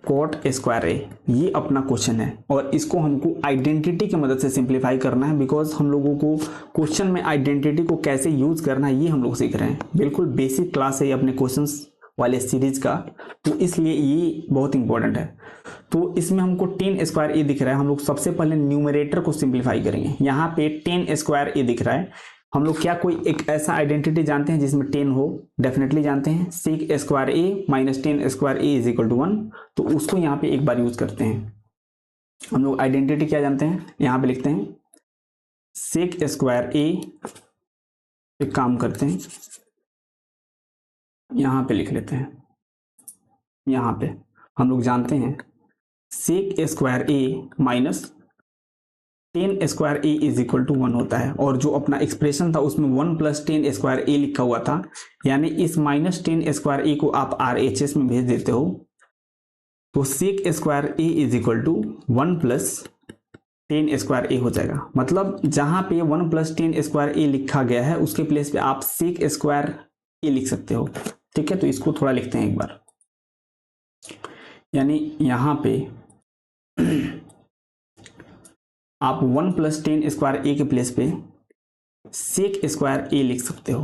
cot square ए, ये अपना क्वेश्चन है, और इसको हमको आइडेंटिटी की मदद से सिंप्लीफाई करना है, बिकॉज हम लोगों को क्वेश्चन में आइडेंटिटी को कैसे यूज करना है ये हम लोग सीख रहे हैं। बिल्कुल बेसिक क्लास है ये अपने क्वेश्चंस वाले सीरीज का, तो इसलिए ये बहुत इंपॉर्टेंट है। तो इसमें हमको tan स्क्वायर ए दिख रहा है, हम लोग सबसे पहले न्यूमरेटर को सिंप्लीफाई करेंगे। यहाँ पे tan स्क्वायर ए दिख रहा है, हम लोग क्या कोई एक ऐसा आइडेंटिटी जानते हैं जिसमें 10 हो? डेफिनेटली जानते हैं, sec square A minus tan square A is equal to 1। तो उसको यहाँ पे एक बार यूज करते हैं। हम लोग आइडेंटिटी क्या जानते हैं, यहाँ पे लिखते हैं sec स्क्वायर ए, एक काम करते हैं यहाँ पे लिख लेते हैं, यहाँ पे हम लोग जानते हैं sec square A minus tan square A is equal to 1 होता है, और जो अपना एक्सप्रेशन था उसमें 1 + tan स्क्वायर ए लिखा हुआ था, यानी इस माइनस tan स्क्वायर ए को आप RHS में भेज देते हो, तो sec square A is equal to 1 + tan square ए हो जाएगा। मतलब जहां पे 1 + tan स्क्वायर ए लिखा गया है उसके प्लेस पे आप sec स्क्वायर ए लिख सकते हो। ठीक है, तो इसको थोड़ा लिखते हैं एक बार, यानी यहां पे आप 1 + tan स्क्वायर ए के प्लेस पे sec स्क्वायर ए लिख सकते हो।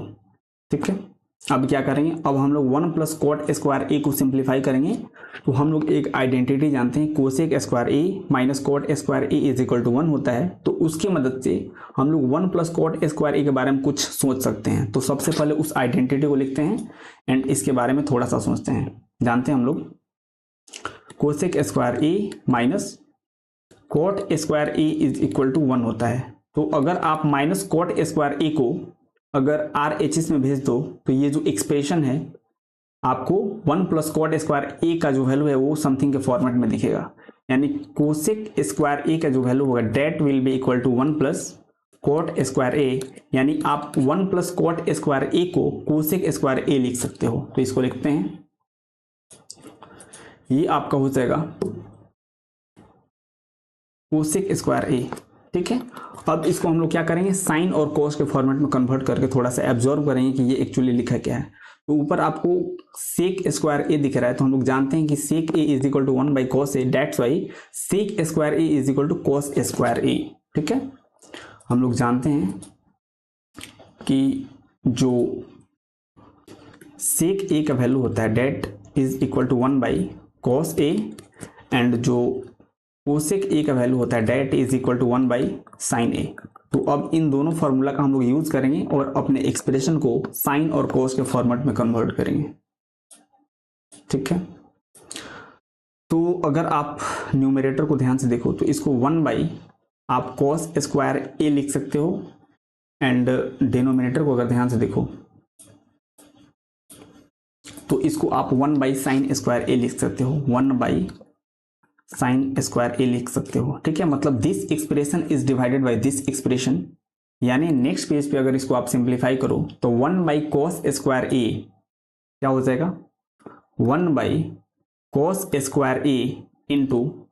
ठीक है, अब क्या करेंगे, अब हम लोग 1 + cot स्क्वायर ए को सिंप्लीफाई करेंगे, तो हम लोग एक आइडेंटिटी जानते हैं cosec square A minus cot square A is equal to 1 होता है। तो उसकी मदद से हम लोग 1 + cot स्क्वायर ए के बारे में कुछ सोच सकते हैं। तो सबसे पहले उस आइडेंटिटी को लिखते हैं एंड इसके बारे में थोड़ा सा सोचते हैं। जानते हैं हम लोग cosec square A minus cot square A is equal to 1 होता है। तो अगर आप माइनस cot स्क्वायर ए को अगर RHS में भेज दो, तो ये जो एक्सप्रेशन है आपको 1 + cot स्क्वायर ए का जो वैल्यू है वो समथिंग के फॉर्मेट में दिखेगा, यानी कोसेक स्क्वायर ए का जो वैल्यू होगा that will be equal to 1 + cot square a, यानी आप 1 + cot स्क्वायर ए को कोसेक स्क्वायर ए लिख सकते हो। तो इसको लिखते हैं, ये आपका हो जाएगा कोसेक स्क्वायर ए। ठीक है, अब इसको हम लोग क्या करेंगे, साइन और कॉस के फॉर्मेट में कन्वर्ट करके थोड़ा सा एब्जॉर्ब करेंगे कि ये एक्चुअली लिखा क्या है। तो ऊपर आपको सेक स्क्वायर ए दिख रहा है, तो हम लोग जानते हैं कि sec a is equal to 1 by cos a, that's why sec square A is equal to cos square a. ठीक है, हम लोग जानते हैं कि जो सेक ए का वैल्यू होता है that is equal to 1 by cos a, and जो कोसेक ए का वैल्यू होता है that is equal to 1 by sine a. तो अब इन दोनों फॉर्मूला का हम लोग यूज करेंगे और अपने एक्सप्रेशन को साइन और कॉस के फॉर्मेट में कन्वर्ट करेंगे। ठीक है, तो अगर आप न्यूमरेटर को ध्यान से देखो तो इसको 1 बाई आप कॉस स्क्वायर ए लिख सकते हो, एंड डिनोमिनेटर को अगर ध्यान से देखो तो इसको आप 1/sin² a लिख सकते हो, 1/sin² a लिख सकते हो, ठीक है। मतलब this expression is divided by this expression, यानी नेक्स्ट पेज पे अगर इसको आप सिंप्लीफाई करो तो 1/cos² a क्या हो जाएगा, 1/cos² a into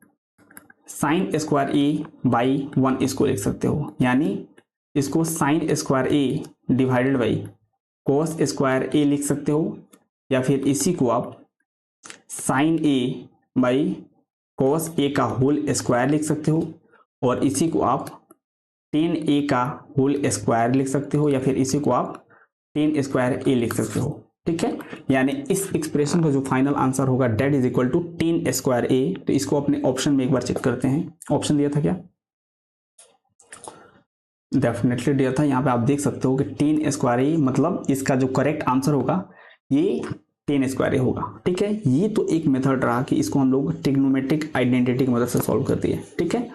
sin² a by 1 इसको लिख सकते हो, यानी इसको sin² a divided by cos² a लिख सकते हो, या फिर इसी को आप sin a by cos a का होल स्क्वायर लिख सकते हो, और इसी को आप tan a का होल स्क्वायर लिख सकते हो, या फिर इसी को आप tan² a लिख सकते हो, ठीक है। यानी इस एक्सप्रेशन का जो फाइनल आंसर होगा that is equal to tan² a। तो इसको अपने ऑप्शन में एक बार चेक करते हैं, ऑप्शन दिया था क्या, डेफिनेटली दिया था। यहाँ पे आप देख सकते हो कि tan² a, मतलब इसका जो करेक्ट आंसर होगा ये tan² a होगा, ठीक है। ये तो एक मेथड रहा कि इसको हम लोग ट्रिग्नोमेट्रिक आइडेंटिटी की मदद से सॉल्व कर दिए, ठीक है।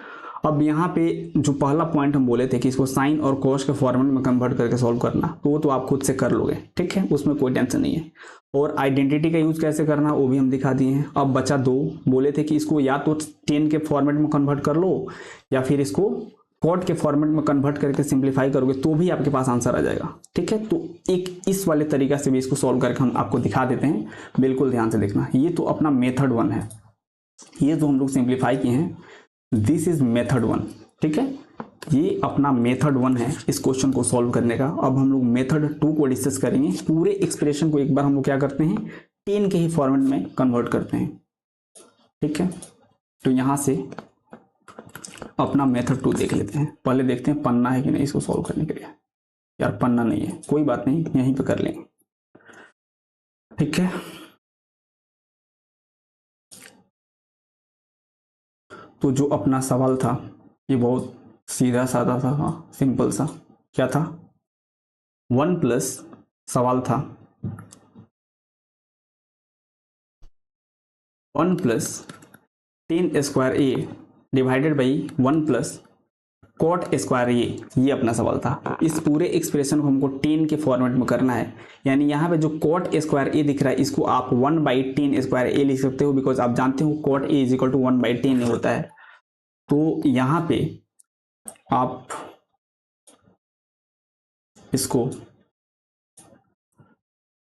अब यहाँ पे जो पहला पॉइंट हम बोले थे कि इसको साइन और कॉस के फॉर्मेट में कन्वर्ट करके सॉल्व करना, तो वो तो आप खुद से कर लोगे, ठीक है, उसमें कोई टेंशन नहीं है। और आइडेंटिटी का यूज कैसे करना वो भी हम दिखा दिए हैं। अब बचा दो, बोले थे कि इसको या तो tan के फॉर्मेट में कन्वर्ट कर लो या फिर इसको कॉट के फॉर्मेट में कन्वर्ट करके सिंप्लीफाई करोगे तो भी आपके पास आंसर आ जाएगा, ठीक है। तो एक इस वाले तरीका से भी इसको सॉल्व करके हम आपको दिखा देते हैं, बिल्कुल ध्यान से देखना। ये तो अपना मेथड 1 है, ये जो हम लोग सिंप्लीफाई किए हैं दिस इज मेथड 1, ठीक है। ये अपना मेथड 1 है इस क्वेश्चन को सॉल्व करने का। अब हम लोग मेथड 2 को डिस्कस करेंगे। पूरे एक्सप्रेशन को एक बार हम लोग क्या करते हैं, tan के ही फॉर्मेट में कन्वर्ट करते हैं, ठीक है। तो यहां से अपना मेथड 2 देख लेते हैं। पहले देखते हैं पन्ना है कि नहीं इसको सॉल्व करने के लिए। यार पन्ना नहीं है, कोई बात नहीं, यहीं पे कर लेंगे, ठीक है। तो जो अपना सवाल था ये बहुत सीधा साधा था, हाँ सिंपल सा। क्या था, 1 प्लस सवाल था 1 प्लस tan² a divided by 1 plus cot² a, ये अपना सवाल था। इस पूरे एक्सप्रेशन को हमको tan के फॉर्मेट में करना है, यानी यहाँ पे जो cot² a दिख रहा है इसको आप 1/tan² a लिख सकते हो, बिकॉज आप जानते हो cot a is equal to 1/tan a होता है। तो यहाँ पे आप इसको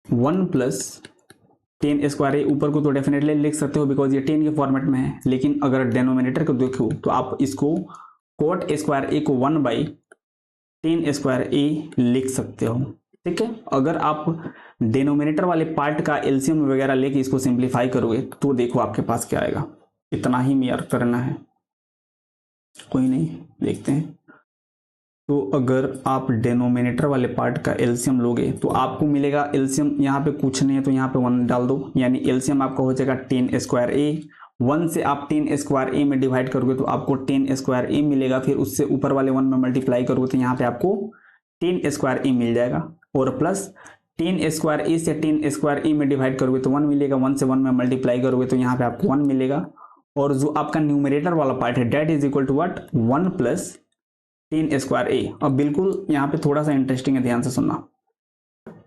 1 प्लस tan² a ऊपर को तो डेफिनेटली लिख सकते हो बिकॉज ये tan के फॉर्मेट में है, लेकिन अगर डिनोमिनेटर को देखो तो आप इसको cot² a को 1/tan² a लिख सकते हो, ठीक है। अगर आप डिनोमिनेटर वाले पार्ट का एलसीएम वगैरह लेके इसको सिंप्लीफाई करोगे तो देखो आपके पास क्या आएगा। इतना ही यार करना है, कोई नहीं, देखते हैं। तो अगर आप डिनोमिनेटर वाले पार्ट का एलसीएम लोगे तो आपको मिलेगा एलसीएम, यहाँ पे कुछ नहीं है तो यहाँ पे 1 डाल दो, यानी एलसीएम आपका हो जाएगा tan² a। 1 से आप tan² a में डिवाइड करोगे तो आपको tan² a मिलेगा, फिर उससे ऊपर वाले 1 में मल्टीप्लाई करोगे तो यहाँ पे आपको tan² a मिल जाएगा, और प्लस tan² a से tan² a में डिवाइड करोगे तो 1 मिलेगा, 1 से 1 में मल्टीप्लाई करोगे तो यहाँ पे आपको 1 मिलेगा, और जो आपका न्यूमरेटर वाला पार्ट है that is equal to what, 1 प्लस tan² a। अब बिल्कुल यहाँ पे थोड़ा सा इंटरेस्टिंग है, ध्यान से सुनना।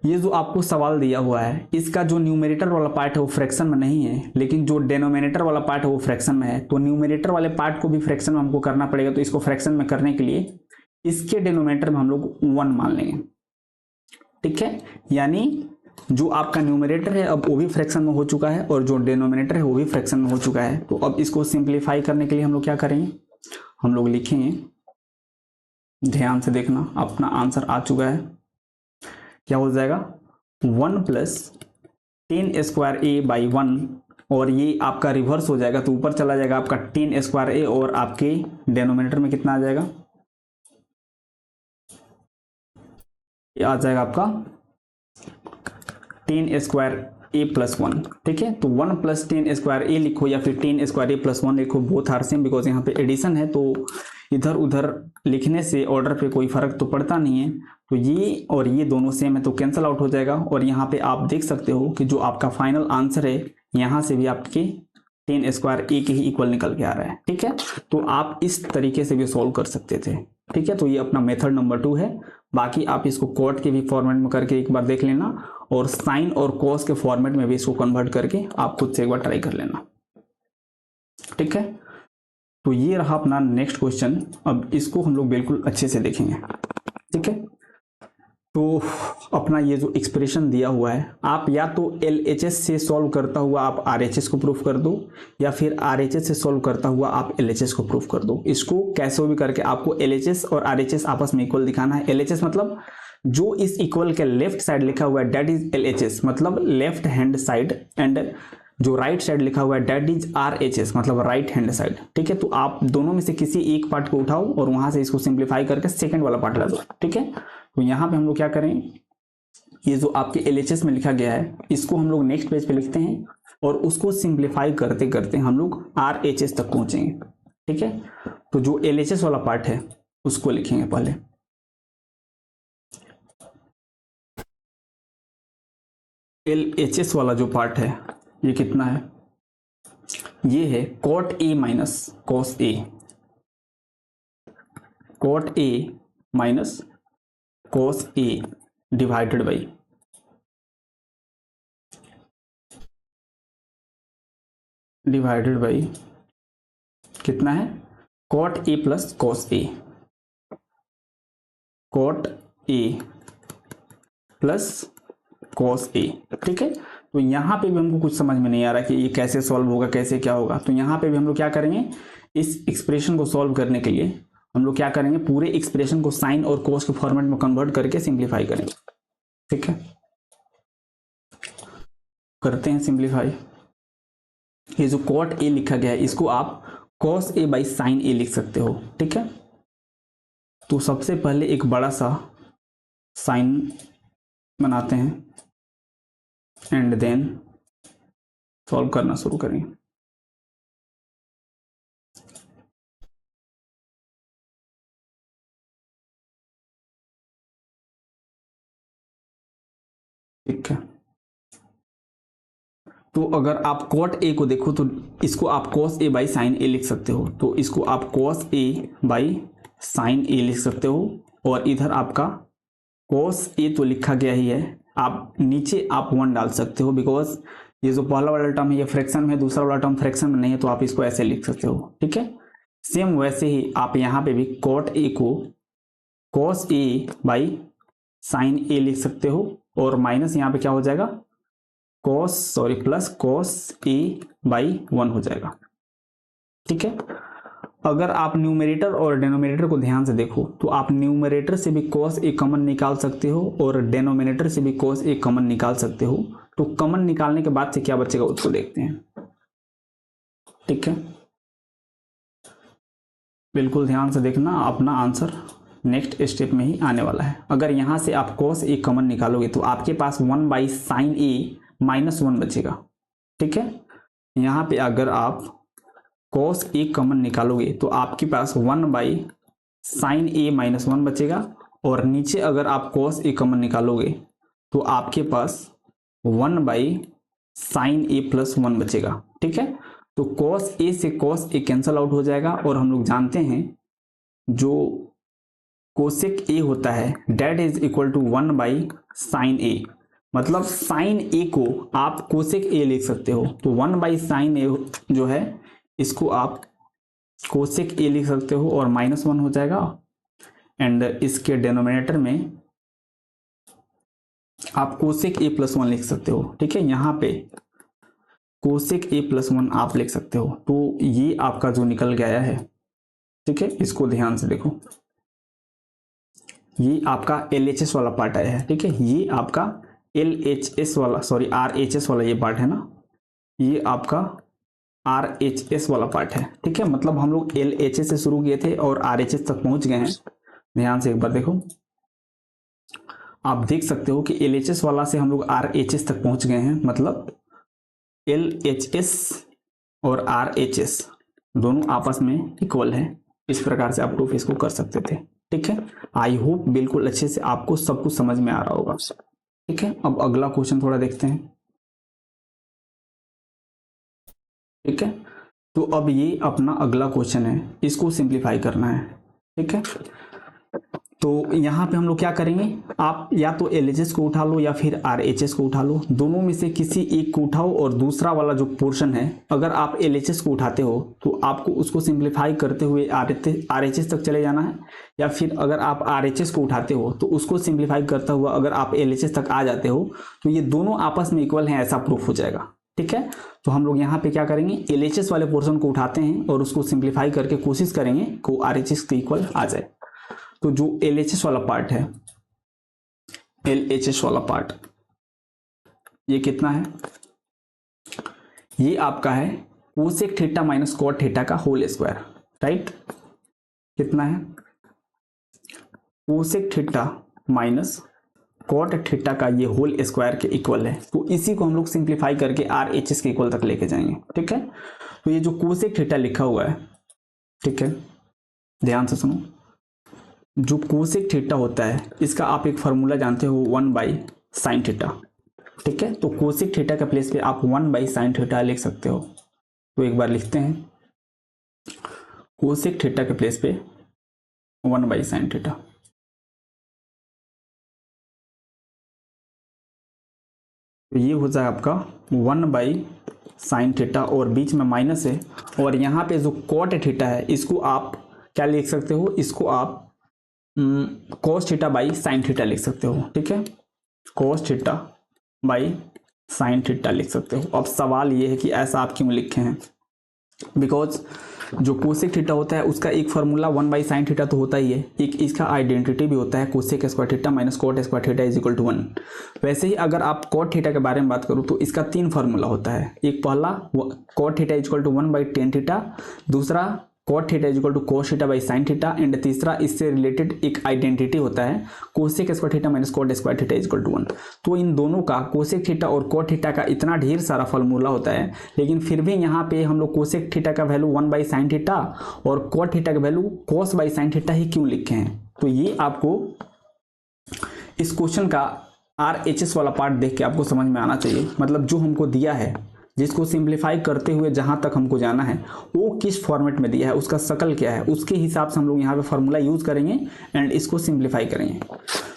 ये जो आपको सवाल दिया हुआ है इसका जो न्यूमरेटर वाला पार्ट है वो फ्रैक्शन में नहीं है, लेकिन जो डिनोमिनेटर वाला पार्ट है वो फ्रैक्शन में है। तो न्यूमरेटर वाले पार्ट को भी फ्रैक्शन में हमको करना पड़ेगा, तो इसको फ्रैक्शन में करने के लिए इसके डिनोमिनेटर में हम लोग 1 मान लेंगे, ठीक है। यानी जो आपका न्यूमरेटर है अब वो भी फ्रैक्शन में हो चुका है और जो डिनोमिनेटर है वो भी फ्रैक्शन में हो चुका है। तो अब इसको सिंप्लीफाई करने के लिए हम लोग क्या करेंगे, हम लोग लिखेंगे, ध्यान से देखना, अपना आंसर आ चुका है। क्या हो जाएगा, 1 प्लस tan² a बाई 1, और ये आपका रिवर्स हो जाएगा तो ऊपर चला जाएगा आपका tan² a, और आपके डिनोमिनेटर में कितना आ जाएगा, ये आ जाएगा आपका tan² a प्लस 1, ठीक है। तो 1 प्लस tan² a लिखो या फिर tan² a प्लस 1 लिखो, बोथ आर सेम, बिकॉज यहाँ पे एडिशन है तो इधर उधर लिखने से ऑर्डर पे कोई फर्क तो पड़ता नहीं है। तो ये और ये दोनों सेम है तो कैंसिल आउट हो जाएगा, और यहाँ पे आप देख सकते हो कि जो आपका फाइनल आंसर है यहाँ से भी आपके tan² a के ही इक्वल निकल के आ रहा है, ठीक है। तो आप इस तरीके से भी सॉल्व कर सकते थे, ठीक है, तो ये अपना मेथड नंबर 2 है। बाकी आप इसको कॉट के भी फॉर्मेट में करके एक बार देख लेना और साइन और कॉस के फॉर्मेट में भी इसको कन्वर्ट करके आप खुद से एक बार ट्राई कर लेना। ठीक है, तो ये रहा अपना नेक्स्ट क्वेश्चन। अब इसको हम लोग बिल्कुल अच्छे से देखेंगे। ठीक है, तो अपना ये जो एक्सप्रेशन दिया हुआ है, आप या तो LHS से सॉल्व करता हुआ आप RHS को प्रूफ कर दो, या फिर RHS से सॉल्व करता हुआ आप LHS को प्रूफ कर दो। इसको कैसे भी करके आपको LHS और RHS आपस में इक्वल दिखाना है। LHS मतलब जो इस इक्वल के लेफ्ट साइड लिखा हुआ है दैट इज LHS, मतलब लेफ्ट हैंड साइड, एंड जो राइट साइड लिखा हुआ है दैट इज RHS, मतलब राइट हैंड साइड। ठीक है, तो आप दोनों में से किसी एक पार्ट को उठाओ और वहां से इसको सिंप्लीफाई करके सेकंड वाला पार्ट ला दो। ठीक है, तो यहाँ पे हम लोग क्या करें, ये जो आपके LHS में लिखा गया है इसको हम लोग नेक्स्ट पेज पे लिखते हैं और उसको सिंप्लीफाई करते करते हम लोग RHS तक पहुंचेंगे। ठीक है, तो जो LHS वाला पार्ट है उसको लिखेंगे पहले। LHS वाला जो पार्ट है ये कितना है, ये है cot A minus cos A, cot A minus cos A divided by कितना है, cot A plus cos A, cot A plus cos A। ठीक है, तो यहाँ पे भी हमको कुछ समझ में नहीं आ रहा कि ये कैसे सॉल्व होगा, कैसे क्या होगा। तो यहाँ पे भी हम लोग क्या करेंगे, इस एक्सप्रेशन को सॉल्व करने के लिए हम लोग क्या करेंगे, पूरे एक्सप्रेशन को साइन और कोस के फॉर्मेट में कन्वर्ट करके सिंप्लीफाई करेंगे। ठीक है, करते हैं सिंप्लीफाई। ये जो cot A लिखा गया है इसको आप cos A by sine A लिख सकते हो। ठीक है, तो सबसे पहले एक बड़ा सा साइन बनाते हैं एंड देन सॉल्व करना शुरू करेंगे। ठीक है, तो अगर आप cot A को देखो तो इसको आप cos A by sine A लिख सकते हो, तो इसको आप cos A by sine A लिख सकते हो, और इधर आपका cos A तो लिखा गया ही है, आप नीचे आप 1 डाल सकते हो, बिकॉज ये जो पहला वाला टर्म है ये फ्रैक्शन में है, दूसरा वाला टर्म फ्रैक्शन में नहीं है, तो आप इसको ऐसे लिख सकते हो। ठीक है, सेम वैसे ही आप यहाँ पे भी cot A को cos A by sine A लिख सकते हो, और माइनस यहाँ पे क्या हो जाएगा, प्लस cos A बाई 1 हो जाएगा। ठीक है, अगर आप न्यूमरेटर और डेनोमिनेटर को ध्यान से देखो तो आप न्यूमरेटर से भी cos A कॉमन निकाल सकते हो और डेनोमिनेटर से भी cos A कॉमन निकाल सकते हो। तो कॉमन निकालने के बाद से क्या बचेगा उसको देखते हैं। ठीक है, बिल्कुल ध्यान से देखना, अपना आंसर नेक्स्ट स्टेप में ही आने वाला है। अगर यहां से आप cos A कॉमन निकालोगे तो आपके पास 1 बाई साइन A माइनस 1 बचेगा। ठीक है, यहां पे अगर आप cos A कॉमन निकालोगे तो आपके पास 1 बाई साइन A माइनस 1 बचेगा, और नीचे अगर आप cos A कॉमन निकालोगे तो आपके पास 1 बाई साइन A प्लस 1 बचेगा। ठीक है, तो cos A से cos A कैंसल आउट हो जाएगा, और हम लोग जानते हैं जो कोसेक A होता है that is equal to 1 by sine A, मतलब साइन A को आप कोसेक A लिख सकते हो, तो 1 बाई साइन A जो है इसको आप कोसेक A लिख सकते हो और माइनस 1 हो जाएगा, एंड इसके डेनोमिनेटर में आप कोसेक A प्लस 1 लिख सकते हो। ठीक है, यहाँ पे कोसेक A प्लस 1 आप लिख सकते हो, तो ये आपका जो निकल गया है। ठीक है, इसको ध्यान से देखो, ये आपका LHS वाला पार्ट आया है। ठीक है, ये आपका LHS वाला, सॉरी RHS वाला ये पार्ट है ना, ये आपका RHS वाला पार्ट है। ठीक है, मतलब हम लोग LHS से शुरू किए थे और RHS तक पहुंच गए हैं। ध्यान से एक बार देखो, आप देख सकते हो कि LHS वाला से हम लोग RHS तक पहुंच गए हैं, मतलब LHS और RHS दोनों आपस में इक्वल है। इस प्रकार से आप प्रूफ इसको कर सकते थे। ठीक है, आई होप बिल्कुल अच्छे से आपको सब कुछ समझ में आ रहा होगा। ठीक है, अब अगला क्वेश्चन थोड़ा देखते हैं। ठीक है, तो अब ये अपना अगला क्वेश्चन है, इसको सिंप्लीफाई करना है। ठीक है, तो यहाँ पे हम लोग क्या करेंगे, आप या तो LHS को उठा लो या फिर RHS को उठा लो, दोनों में से किसी एक को उठाओ और दूसरा वाला जो पोर्शन है, अगर आप LHS को उठाते हो तो आपको उसको सिंप्लीफाई करते हुए RHS तक चले जाना है, या फिर अगर आप RHS को उठाते हो तो उसको सिंप्लीफाई करता हुआ अगर आप LHS तक आ जाते हो तो ये दोनों आपस में इक्वल हैं, ऐसा प्रूफ हो जाएगा। ठीक है, तो हम लोग यहाँ पे क्या करेंगे, LHS वाले पोर्शन को उठाते हैं और उसको सिंप्लीफाई करके कोशिश करेंगे को RHS के इक्वल आ जाए। तो जो LHS वाला पार्ट है, LHS वाला पार्ट ये कितना है, ये आपका है cosec theta minus cot theta का होल स्क्वायर, राइट। कितना है, cosec theta minus cot theta का ये होल स्क्वायर के इक्वल है। तो इसी को हम लोग सिंप्लीफाई करके RHS के इक्वल तक लेके जाएंगे। ठीक है, तो ये जो कोसेक थीटा लिखा हुआ है, ठीक है, ध्यान से सुनो, जो कोसेक थीटा होता है इसका आप एक फार्मूला जानते हो 1/sin थीटा। ठीक है, तो कोसेक थीटा के प्लेस पे आप 1/sin थीटा लिख सकते हो। तो एक बार लिखते हैं, कोसेक थीटा के प्लेस पे 1/sin थीटा। तो ये हो जाए आपका 1/sin थीटा और बीच में माइनस है, और यहाँ पे जो कॉट थीटा है इसको आप क्या लिख सकते हो, इसको आप cos theta by sine theta लिख सकते हो। ठीक है, cos theta by sine theta लिख सकते हो। अब सवाल ये है कि ऐसा आप क्यों लिखे हैं, बिकॉज जो कोसेक थीटा होता है उसका एक फार्मूला 1/sin थीटा तो होता ही है, एक इसका आइडेंटिटी भी होता है cosec square theta minus cot square theta is equal to 1। वैसे ही अगर आप कॉट थीटा के बारे में बात करूँ तो इसका 3 फार्मूला होता है, एक पहला cot theta is equal to 1/tan theta, दूसरा cot theta is equal to cos theta by sine theta, and तीसरा इससे रिलेटेड एक आइडेंटिटी होता है cosec square theta minus cot square theta is equal to 1। तो इन दोनों का कोसेक थीटा और कॉट थीटा का इतना ढेर सारा फार्मूला होता है, लेकिन फिर भी यहाँ पे हम लोग कोसेक थीटा का वैल्यू 1/sin थीटा और कॉट थीटा का वैल्यू cos/sin थीटा ही क्यों लिखे हैं। तो ये आपको इस क्वेश्चन का RHS वाला पार्ट देख के आपको समझ में आना चाहिए, मतलब जो हमको दिया है, जिसको सिंप्लीफाई करते हुए जहां तक हमको जाना है वो किस फॉर्मेट में दिया है, उसका शकल क्या है, उसके हिसाब से हम लोग यहाँ पे फार्मूला यूज करेंगे एंड इसको सिंप्लीफाई करेंगे।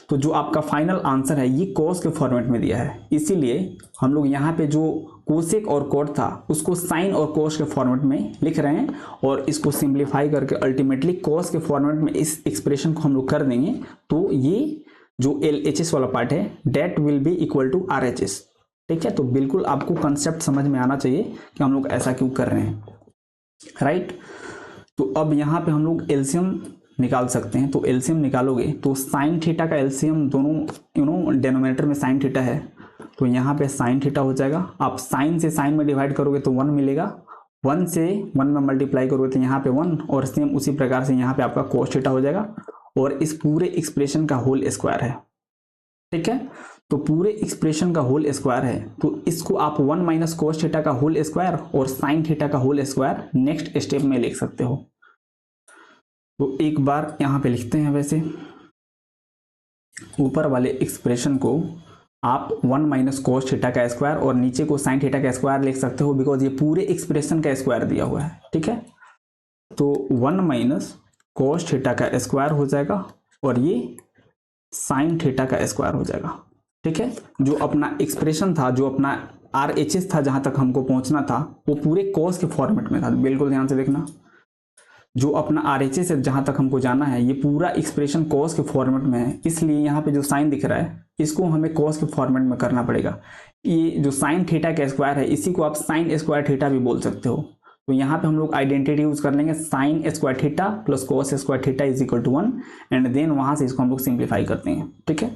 तो जो आपका फाइनल आंसर है ये कॉस के फॉर्मेट में दिया है, इसीलिए हम लोग यहाँ पे जो कोसेक और कॉट था उसको साइन और कॉस के फॉर्मेट में लिख रहे हैं, और इसको सिंप्लीफाई करके अल्टीमेटली कॉस के फॉर्मेट में इस एक्सप्रेशन को हम लोग कर देंगे। तो ये जो LHS वाला पार्ट है that will be equal to RHS। ठीक है, तो बिल्कुल आपको कंसेप्ट समझ में आना चाहिए कि हम लोग ऐसा क्यों कर रहे हैं, राइट। तो अब यहाँ पे हम लोग एलसीएम निकाल सकते हैं। तो एलसीएम निकालोगे तो साइन थीटा का एलसीएम दोनों डेनोमिनेटर में साइन थीटा है, तो यहाँ पे साइन थीटा हो जाएगा। आप साइन से साइन में डिवाइड करोगे तो 1 मिलेगा, 1 से 1 में मल्टीप्लाई करोगे तो यहाँ पे 1, और सेम उसी प्रकार से यहाँ पे आपका cos थीटा हो जाएगा, और इस पूरे एक्सप्रेशन का होल स्क्वायर है। ठीक है, तो पूरे एक्सप्रेशन का होल स्क्वायर है, तो इसको आप 1 माइनस cos थीटा का होल स्क्वायर और साइन थीटा का होल स्क्वायर नेक्स्ट स्टेप में लिख सकते हो। तो एक बार यहाँ पे लिखते हैं, वैसे ऊपर वाले एक्सप्रेशन को आप 1 माइनस cos थीटा का स्क्वायर और नीचे को साइन थीटा का स्क्वायर लिख सकते हो, बिकॉज ये पूरे एक्सप्रेशन का स्क्वायर दिया हुआ है। ठीक है, तो 1 माइनस cos थीटा का स्क्वायर हो जाएगा और ये साइन थीटा का स्क्वायर हो जाएगा। ठीक है, जो अपना एक्सप्रेशन था, जो अपना RHS था, जहां तक हमको पहुंचना था वो पूरे कॉस के फॉर्मेट में था। बिल्कुल ध्यान से देखना, जो अपना RHS है जहां तक हमको जाना है ये पूरा एक्सप्रेशन कॉस के फॉर्मेट में है, इसलिए यहाँ पे जो साइन दिख रहा है इसको हमें कॉस के फॉर्मेट में करना पड़ेगा। ये जो साइन थीटा का स्क्वायर है इसी को आप साइन स्क्वायर थीटा भी बोल सकते हो। तो यहाँ पे हम लोग आइडेंटिटी यूज कर लेंगे, sine square theta plus cos square theta is equal to 1, and then वहां से इसको हम लोग सिंप्लीफाई करते हैं। ठीक है,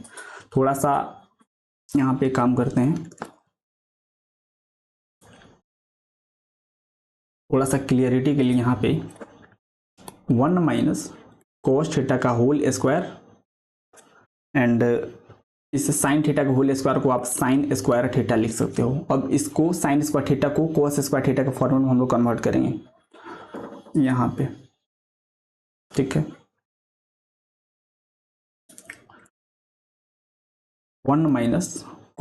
थोड़ा सा यहाँ पे काम करते हैं, थोड़ा सा क्लियरिटी के लिए यहाँ पे 1 माइनस cos थीटा का होल स्क्वायर एंड इस साइन थीटा का होल स्क्वायर को आप साइन स्क्वायर थीटा लिख सकते हो। अब इसको साइन स्क्वायर थीटा को cos स्क्वायर थीटा के फॉर्मेट में हम लोग कन्वर्ट करेंगे यहाँ पे। ठीक है, 1 माइनस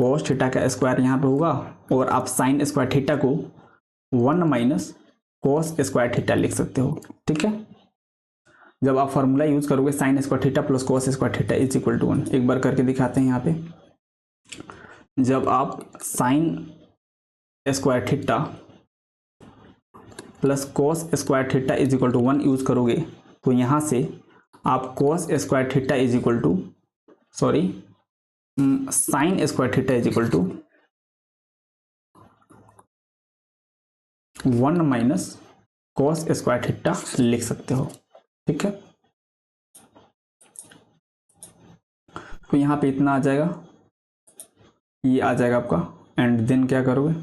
cos थीटा का स्क्वायर यहाँ पे होगा, और आप साइन स्क्वायर थीटा को 1 माइनस cos स्क्वायर थीटा लिख सकते हो। ठीक है, जब आप फार्मूला यूज करोगे sine square theta plus cos square theta is equal to 1, एक बार करके दिखाते हैं यहाँ पे। जब आप sine square theta plus cos square theta is equal to 1 use करोगे तो यहाँ से आप cos square theta is equal to sine square theta is equal to 1 minus cos square theta लिख सकते हो, ठीक है। तो यहाँ पे इतना आ जाएगा, ये आ जाएगा आपका, एंड देन क्या करोगे,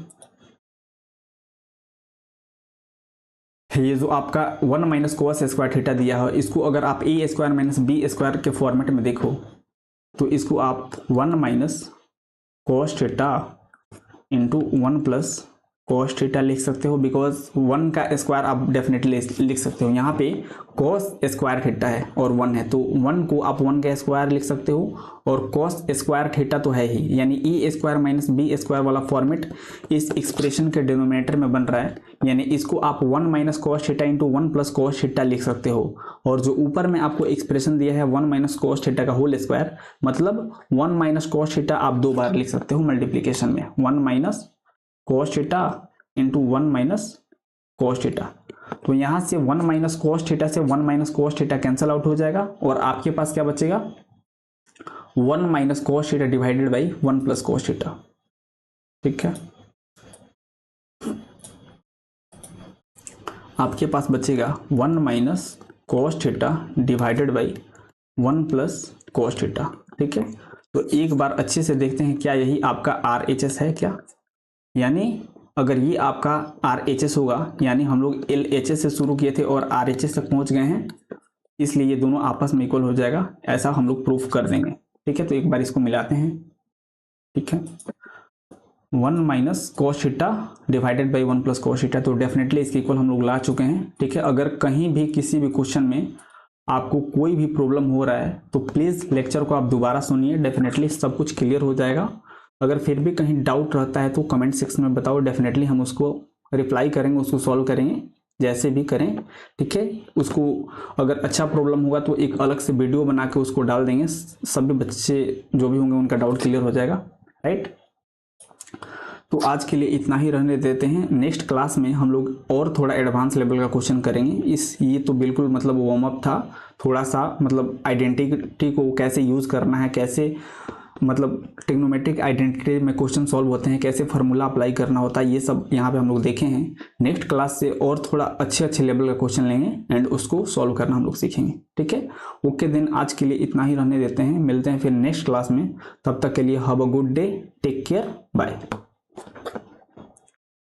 ये जो आपका 1 माइनस कोस स्क्वायर थीटा दिया है इसको अगर आप ए स्क्वायर माइनस बी स्क्वायर के फॉर्मेट में देखो तो इसको आप 1 minus cos theta into 1 plus cos theta लिख सकते हो, बिकॉज 1 का स्क्वायर आप डेफिनेटली लिख सकते हो। यहाँ पे कोस स्क्वायर थीटा है और 1 है तो 1 को आप 1 का स्क्वायर लिख सकते हो, और कोस स्क्वायर थीटा तो है ही, यानी ए स्क्वायर माइनस बी स्क्वायर वाला फॉर्मेट इस एक्सप्रेशन के डिनोमिनेटर में बन रहा है, यानी इसको आप 1 minus cos theta into 1 plus cos theta लिख सकते हो। और जो ऊपर में आपको एक्सप्रेशन दिया है 1 माइनस कोस थीटा का होल स्क्वायर, मतलब 1 माइनस कोस थीटा आप 2 बार लिख सकते हो मल्टीप्लीकेशन में, 1 minus cos theta into 1 minus cos theta. तो यहाँ से 1 माइनस कोस थीटा से 1 minus cos theta cancel out हो जाएगा और आपके पास क्या बचेगा, 1 minus cos theta divided by 1 plus cos theta, ठीक है। आपके पास बचेगा 1 minus cos theta divided by 1 plus cos theta, ठीक है। तो एक बार अच्छे से देखते हैं क्या यही आपका RHS है क्या, यानी अगर ये आपका RHS होगा, यानी हम लोग LHS से शुरू किए थे और RHS तक पहुंच गए हैं, इसलिए ये दोनों आपस में इक्वल हो जाएगा, ऐसा हम लोग प्रूफ कर देंगे, ठीक है। तो एक बार इसको मिलाते हैं, ठीक है। 1 minus cos theta divided by 1 plus cos theta, तो डेफिनेटली इसके इक्वल हम लोग ला चुके हैं, ठीक है। अगर कहीं भी किसी भी क्वेश्चन में आपको कोई भी प्रॉब्लम हो रहा है तो प्लीज़ लेक्चर को आप दोबारा सुनिए, डेफिनेटली सब कुछ क्लियर हो जाएगा। अगर फिर भी कहीं डाउट रहता है तो कमेंट सेक्शन में बताओ, डेफिनेटली हम उसको रिप्लाई करेंगे, उसको सॉल्व करेंगे, जैसे भी करें, ठीक है। उसको अगर अच्छा प्रॉब्लम होगा तो एक अलग से वीडियो बना के उसको डाल देंगे, सभी बच्चे जो भी होंगे उनका डाउट क्लियर हो जाएगा, राइट। तो आज के लिए इतना ही रहने देते हैं, नेक्स्ट क्लास में हम लोग और थोड़ा एडवांस लेवल का क्वेश्चन करेंगे। ये तो बिल्कुल मतलब वार्म अप था, थोड़ा सा मतलब आइडेंटिटी को कैसे यूज़ करना है, कैसे मतलब ट्रिग्नोमेट्रिक आइडेंटिटी में क्वेश्चन सॉल्व होते हैं, कैसे फार्मूला अप्लाई करना होता है, ये सब यहाँ पे हम लोग देखे हैं। नेक्स्ट क्लास से और थोड़ा अच्छे लेवल का क्वेश्चन लेंगे एंड उसको सॉल्व करना हम लोग सीखेंगे, ठीक है। ओके देन आज के लिए इतना ही रहने देते हैं, मिलते हैं फिर नेक्स्ट क्लास में, तब तक के लिए have a good day, take care, bye.